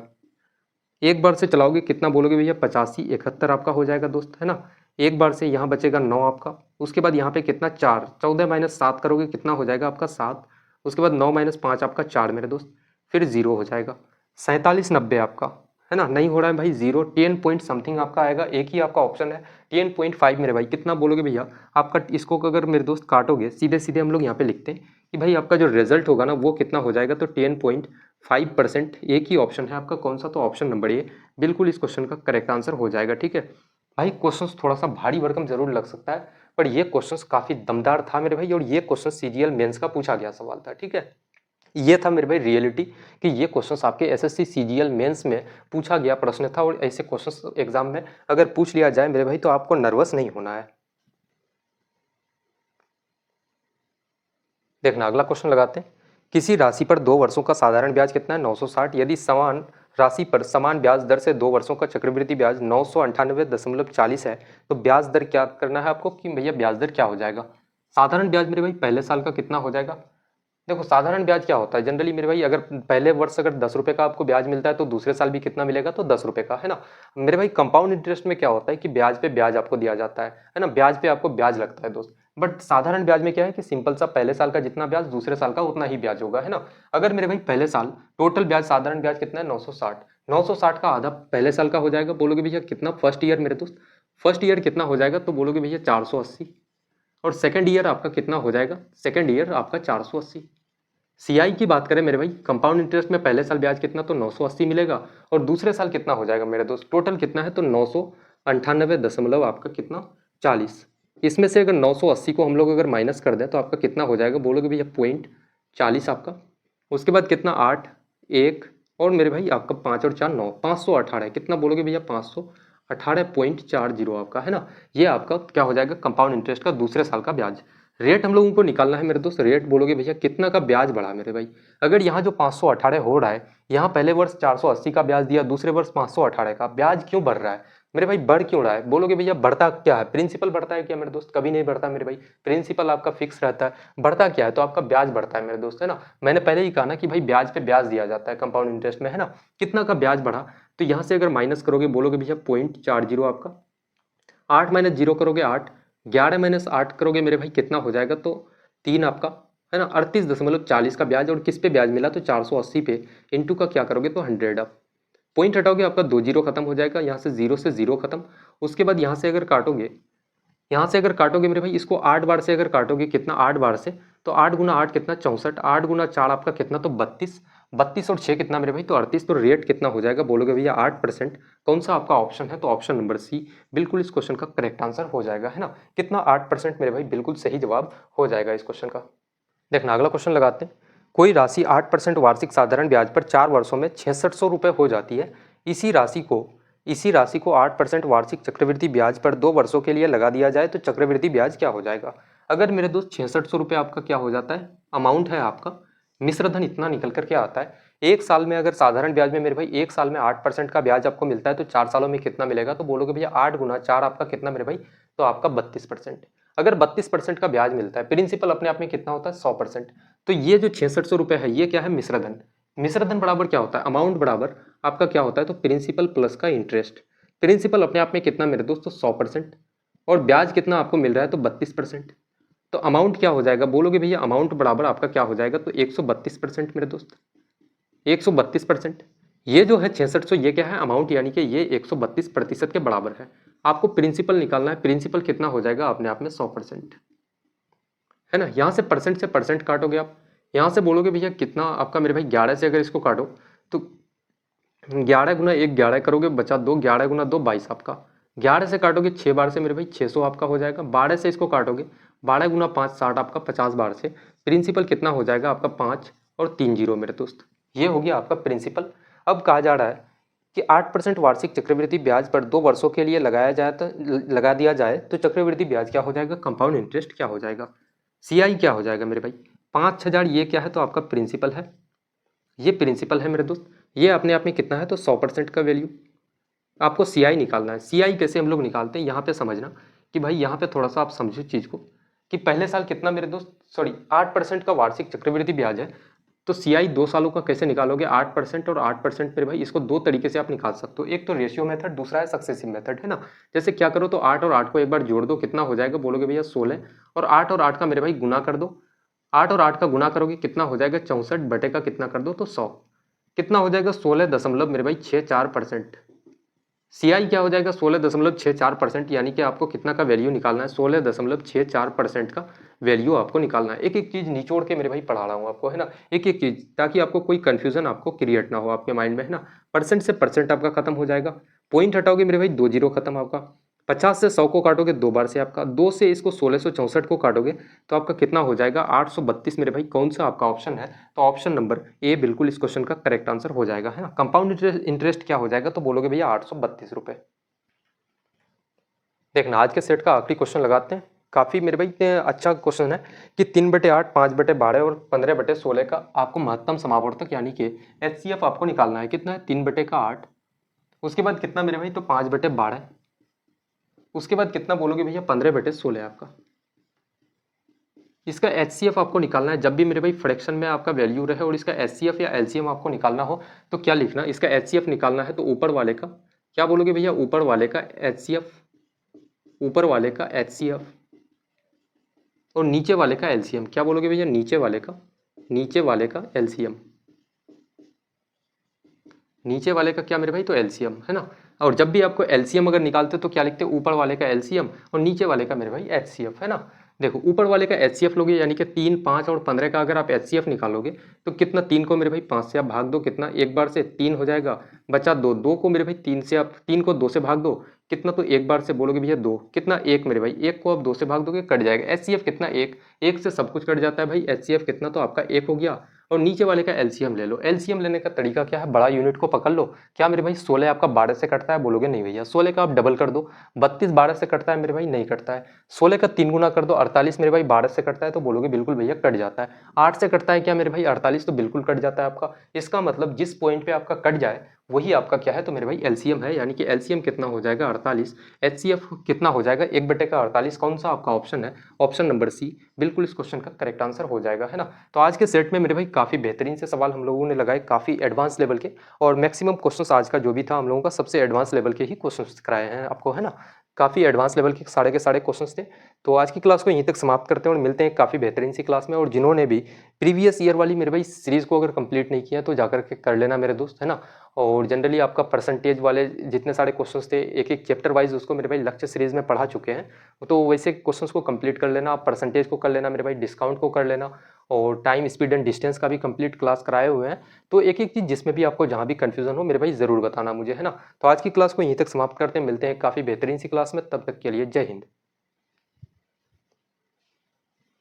एक बार से चलाओगे कितना, बोलोगे भैया 85 71 आपका हो जाएगा दोस्त, है ना। एक बार से यहाँ बचेगा 9 आपका, उसके बाद यहाँ पे कितना 4, 14 माइनस 7 करोगे कितना हो जाएगा आपका 7, उसके बाद 9 माइनस 5 आपका 4 मेरे दोस्त, फिर 0 हो जाएगा। 47 90 आपका, है ना, नहीं हो रहा है भाई, 0 10 पॉइंट समथिंग आपका आएगा, एक ही आपका ऑप्शन है 10.5 मेरे भाई। कितना बोलोगे भैया आपका, इसको अगर मेरे दोस्त काटोगे सीधे सीधे हम लोग यहाँ पे लिखते हैं कि भाई आपका जो रिजल्ट होगा ना वो कितना हो जाएगा, तो 10.5%। एक ही ऑप्शन है आपका, कौन सा, तो ऑप्शन नंबर ए बिल्कुल इस क्वेश्चन का करेक्ट आंसर हो जाएगा, ठीक है। भाई क्वेश्चन थोड़ा सा भारी भरकम जरूर लग सकता है, पर ये क्वेश्चन काफी दमदार था मेरे भाई, और ये क्वेश्चन सीजीएल मेंस का पूछा गया सवाल था, ठीक है। ये था मेरे भाई रियलिटी कि ये क्वेश्चंस आपके एसएससी सीजीएल मेंस में पूछा गया प्रश्न था, और ऐसे क्वेश्चंस एग्जाम में अगर पूछ लिया जाए मेरे भाई तो आपको नर्वस नहीं होना है। देखना अगला क्वेश्चन लगाते हैं किसी राशि पर 2 वर्षों का साधारण ब्याज कितना है 960। यदि समान राशि पर समान ब्याज दर से 2 वर्षों का चक्रवृद्धि ब्याज 998.40 है तो ब्याज दर क्या करना है आपको कि भैया ब्याज दर क्या हो जाएगा। साधारण ब्याज मेरे भाई पहले साल का कितना हो जाएगा। देखो साधारण ब्याज क्या होता है जनरली मेरे भाई, अगर पहले वर्ष अगर 10 रुपए का आपको ब्याज मिलता है तो दूसरे साल भी कितना मिलेगा तो 10 रुपए का, है ना। मेरे भाई कंपाउंड इंटरेस्ट में क्या होता है कि ब्याज पे ब्याज आपको दिया जाता है ना, ब्याज पे आपको ब्याज लगता है दोस्त। बट साधारण ब्याज में क्या है कि सिंपल सा पहले साल का जितना ब्याज दूसरे साल का उतना ही ब्याज होगा, है ना। अगर मेरे भाई पहले साल टोटल ब्याज साधारण ब्याज कितना है 960, 960 का आधा पहले साल का हो जाएगा, बोलोगे भैया कितना फर्स्ट ईयर मेरे दोस्त, फर्स्ट ईयर कितना हो जाएगा तो बोलोगे भैया 480। और सेकंड ईयर आपका कितना हो जाएगा, सेकंड ईयर आपका 480। सीआई की बात करें मेरे भाई कंपाउंड इंटरेस्ट में पहले साल ब्याज कितना तो 980 मिलेगा और दूसरे साल कितना हो जाएगा मेरे दोस्त, टोटल कितना है तो 998 दशमलव आपका कितना 40। इसमें से अगर 980 को हम लोग अगर माइनस कर दें तो आपका कितना हो जाएगा, बोलोगे भैया 0.40 आपका। उसके बाद कितना 8 1 और मेरे भाई आपका 5 और 4 9, 518 कितना बोलोगे भैया 518.40 आपका, है ना। ये आपका क्या हो जाएगा कंपाउंड इंटरेस्ट का दूसरे साल का ब्याज। रेट हम लोगों को निकालना है मेरे दोस्त, रेट बोलोगे भैया कितना का ब्याज बढ़ा मेरे भाई। अगर यहाँ जो 518 हो रहा है, यहाँ पहले वर्ष 480 का ब्याज दिया, दूसरे वर्ष 518 का ब्याज क्यों बढ़ रहा है मेरे भाई, बढ़ क्यों रहा है बोलोगे भैया, बढ़ता क्या है, प्रिंसिपल बढ़ता है क्या मेरे दोस्त, कभी नहीं बढ़ता मेरे भाई, प्रिंसिपल आपका फिक्स रहता है, बढ़ता क्या है तो आपका ब्याज बढ़ता है मेरे दोस्त, है ना। मैंने पहले ही कहा ना कि भाई ब्याज पे ब्याज दिया जाता है कंपाउंड इंटरेस्ट में, है ना। कितना का ब्याज बढ़ा तो यहाँ से अगर माइनस करोगे बोलोगे भैया 0.40 आपका, 8 माइनस 0 करोगे 8, 11 माइनस 8 करोगे मेरे भाई कितना हो जाएगा तो 3 आपका, है ना। 38.40 का ब्याज और किस पे ब्याज मिला तो 480 पे, इंटू का क्या करोगे तो 100 आप पॉइंट हटाओगे आपका 2 जीरो खत्म हो जाएगा, यहाँ से जीरो खत्म। उसके बाद यहाँ से अगर काटोगे, यहाँ से अगर काटोगे मेरे भाई इसको 8 बार से अगर काटोगे कितना 8 बार से तो 8 गुना 8 कितना 64, 8 गुना 4 आपका कितना तो 32, 32 और 6 कितना मेरे भाई तो 38। तो रेट कितना हो जाएगा बोलोगे भैया 8%। कौन सा आपका ऑप्शन है तो ऑप्शन नंबर सी बिल्कुल इस क्वेश्चन का करेक्ट आंसर हो जाएगा, है ना। कितना 8% मेरे भाई बिल्कुल सही जवाब हो जाएगा इस क्वेश्चन का। देखना अगला क्वेश्चन लगाते हैं। कोई राशि 8% वार्षिक साधारण ब्याज पर 4 वर्षों में 6600 रुपये हो जाती है। इसी राशि को 8% वार्षिक चक्रवृद्धि ब्याज पर 2 वर्षों के लिए लगा दिया जाए तो चक्रवृद्धि ब्याज क्या हो जाएगा। अगर मेरे दोस्त 6600 रुपये आपका क्या हो जाता है, अमाउंट है आपका, मिश्र धन इतना निकल कर के आता है। एक साल में अगर साधारण ब्याज में मेरे भाई एक साल में 8% का ब्याज आपको मिलता है तो 4 सालों में कितना मिलेगा तो बोलोगे भैया 8 गुना 4 आपका कितना मेरे भाई तो आपका 32%। अगर 32% का ब्याज मिलता है, प्रिंसिपल अपने आप में कितना होता है 100%। तो ये जो 6600 रुपये है ये क्या है मिश्र धन। मिश्र धन बराबर क्या होता है, अमाउंट बराबर आपका क्या होता है तो प्रिंसिपल प्लस का इंटरेस्ट। प्रिंसिपल अपने आप में कितना मेरे दोस्तों 100% और ब्याज कितना आपको मिल रहा है तो 32%। तो अमाउंट क्या हो जाएगा बोलोगे भैया, अमाउंट बराबर आपका क्या हो जाएगा तो 132% मेरे दोस्त, 132%। ये जो है 6600 ये क्या है अमाउंट, यानी कि ये 132% के बराबर है। आपको प्रिंसिपल निकालना है, प्रिंसिपल कितना हो जाएगा अपने आप में 100%, है ना। यहाँ से परसेंट काटोगे आप, यहाँ से बोलोगे भैया कितना आपका मेरे भाई 11 से अगर इसको काटो तो 11 गुना 1 11 करोगे बचा 2, 11 गुना 2 22 आपका, 11 से काटोगे 6 बार से मेरे भाई 600 आपका हो जाएगा, 12 से इसको काटोगे 12 गुना 5 60 आपका 50 बार से, प्रिंसिपल कितना हो जाएगा आपका 5 और 3 जीरो मेरे दोस्त, ये हो गया आपका प्रिंसिपल। अब कहा जा रहा है कि 8% वार्षिक चक्रवृद्धि ब्याज पर 2 वर्षों के लिए लगा दिया जाए तो चक्रवृद्धि ब्याज क्या हो जाएगा, कंपाउंड इंटरेस्ट क्या हो जाएगा, सीआई क्या हो जाएगा मेरे भाई 5000। ये क्या है तो आपका प्रिंसिपल है, ये प्रिंसिपल है मेरे दोस्त। ये अपने आप में कितना है तो 100% का वैल्यू। आपको सीआई निकालना है। सीआई कैसे हम लोग निकालते हैं यहाँ पे समझना कि भाई यहाँ पे थोड़ा सा आप समझो चीज़ को कि पहले साल कितना मेरे दोस्त, सॉरी 8% का वार्षिक चक्रवृद्धि ब्याज है तो सीआई 2 सालों का कैसे निकालोगे 8% और 8% मेरे भाई, इसको 2 तरीके से आप निकाल सकते हो। एक तो रेशियो मेथड, दूसरा है सक्सेसिव मेथड, है ना। जैसे क्या करो तो 8 और 8 को एक बार जोड़ दो, कितना हो जाएगा बोलोगे भैया 16, और 8 और 8 का मेरे भाई गुना कर दो, 8 और 8 का गुना करोगे कितना हो जाएगा 64 बटे का कितना कर दो तो 100, कितना हो जाएगा 16 मेरे भाई 64%। सीआई क्या हो जाएगा 16.64%, यानी कि आपको कितना का वैल्यू निकालना है 16.64% का वैल्यू आपको निकालना है। एक एक चीज निचोड़ के मेरे भाई पढ़ा रहा हूँ आपको, है ना, एक एक चीज, ताकि आपको कोई कंफ्यूजन आपको क्रिएट ना हो आपके माइंड में, है ना। परसेंट से परसेंट आपका खत्म हो जाएगा, पॉइंट हटाओगे मेरे भाई 2 जीरो खत्म आपका, 50 से 100 को काटोगे 2 बार से आपका, 2 से इसको 1664 को काटोगे तो आपका कितना हो जाएगा 832 मेरे भाई। कौन सा आपका ऑप्शन है तो ऑप्शन नंबर ए बिल्कुल इस क्वेश्चन का करेक्ट आंसर हो जाएगा, है ना। कंपाउंड इंटरेस्ट क्या हो जाएगा तो बोलोगे भैया 832 रुपए। देखना आज के सेट का आखिरी क्वेश्चन लगाते हैं। काफ़ी मेरे भाई अच्छा क्वेश्चन है कि 3/8, 5/12 और 15/16 का आपको महत्तम समावर्तक यानी कि HCF आपको निकालना है। कितना है? 3/8, उसके बाद कितना मेरे भाई? तो 5/12, उसके बाद कितना बोलोगे भैया? 15/16 आपका। इसका HCF आपको निकालना है। जब भी मेरे भाई फ्रैक्शन में आपका वैल्यू रहे और इसका HCF या LCM आपको निकालना हो तो क्या लिखना? इसका HCF निकालना है तो ऊपर वाले का क्या बोलोगे भैया? ऊपर वाले का HCF, ऊपर वाले का HCF और नीचे वाले का LCM। क्या बोलोगे भैया? नीचे वाले का LCM। नीचे वाले का क्या मेरे भाई? तो LCM है ना। और जब भी आपको LCM अगर निकालते तो क्या लिखते? ऊपर वाले का LCM और नीचे वाले का मेरे भाई HCF, है ना। देखो ऊपर वाले का HCF लोगे यानी कि 3, 5 और 15 का अगर आप HCF निकालोगे तो कितना? 3 को मेरे भाई 5 से आप भाग दो, कितना? एक बार से 3 हो जाएगा, बचा 2। 2 को मेरे भाई 3 से आप 3 को 2 से भाग दो, कितना? तो एक बार से बोलोगे भैया 2, कितना? 1 मेरे भाई। 1 को आप 2 से भाग दोगे, कट जाएगा। HCF कितना? 1। 1 से सब कुछ कट जाता है भाई। HCF कितना? तो आपका 1 हो गया। और नीचे वाले का LCM ले लो। LCM लेने का तरीका क्या है? बड़ा यूनिट को पकड़ लो। क्या मेरे भाई 16 आपका 12 से कटता है? बोलोगे नहीं भैया। 16 का आप डबल कर दो। 32 12 से कटता है मेरे भाई? नहीं कटता है। 16 का 3 गुना कर दो। 48 मेरे भाई 12 से कटता है? तो बोलोगे बिल्कुल भैया कट जाता है। 8 से कटता है क्या मेरे भाई? 48, तो बिल्कुल कट जाता है आपका। इसका मतलब जिस पॉइंट पे आपका कट जाए वही आपका क्या है? तो मेरे भाई LCM है। यानी कि LCM कितना हो जाएगा? 48। HCF कितना हो जाएगा? 1/48। कौन सा आपका ऑप्शन है? ऑप्शन नंबर सी बिल्कुल इस क्वेश्चन का करेक्ट आंसर हो जाएगा, है ना। तो आज के सेट में मेरे भाई काफ़ी बेहतरीन से सवाल हम लोगों ने लगाए, काफ़ी एडवांस लेवल के, और मैक्सिमम क्वेश्चंस आज का जो भी था हम लोगों का सबसे एडवांस लेवल के ही क्वेश्चंस कराए हैं आपको, है ना। काफ़ी एडवांस लेवल के सारे क्वेश्चंस थे। तो आज की क्लास को यहीं तक समाप्त करते हैं और मिलते हैं काफ़ी बेहतरीन सी क्लास में। और जिन्होंने भी प्रीवियस ईयर वाली मेरे भाई सीरीज़ को अगर कंप्लीट नहीं किया तो जाकर के कर लेना मेरे दोस्त, है ना। और जनरली आपका परसेंटेज वाले जितने सारे क्वेश्चंस थे एक एक चैप्टर वाइज उसको मेरे भाई लक्ष्य सीरीज़ में पढ़ा चुके हैं। तो वैसे क्वेश्चंस को कंप्लीट कर लेना, आप परसेंटेज को कर लेना मेरे भाई, डिस्काउंट को कर लेना, और टाइम स्पीड एंड डिस्टेंस का भी कंप्लीट क्लास कराए हुए हैं। तो एक एक चीज़ जिसमें भी आपको जहाँ भी कंफ्यूजन हो मेरे भाई ज़रूर बताना मुझे, है ना। तो आज की क्लास को यहीं तक समाप्त करते हैं, मिलते हैं काफ़ी बेहतरीन सी क्लास में, तब तक के लिए जय हिंद।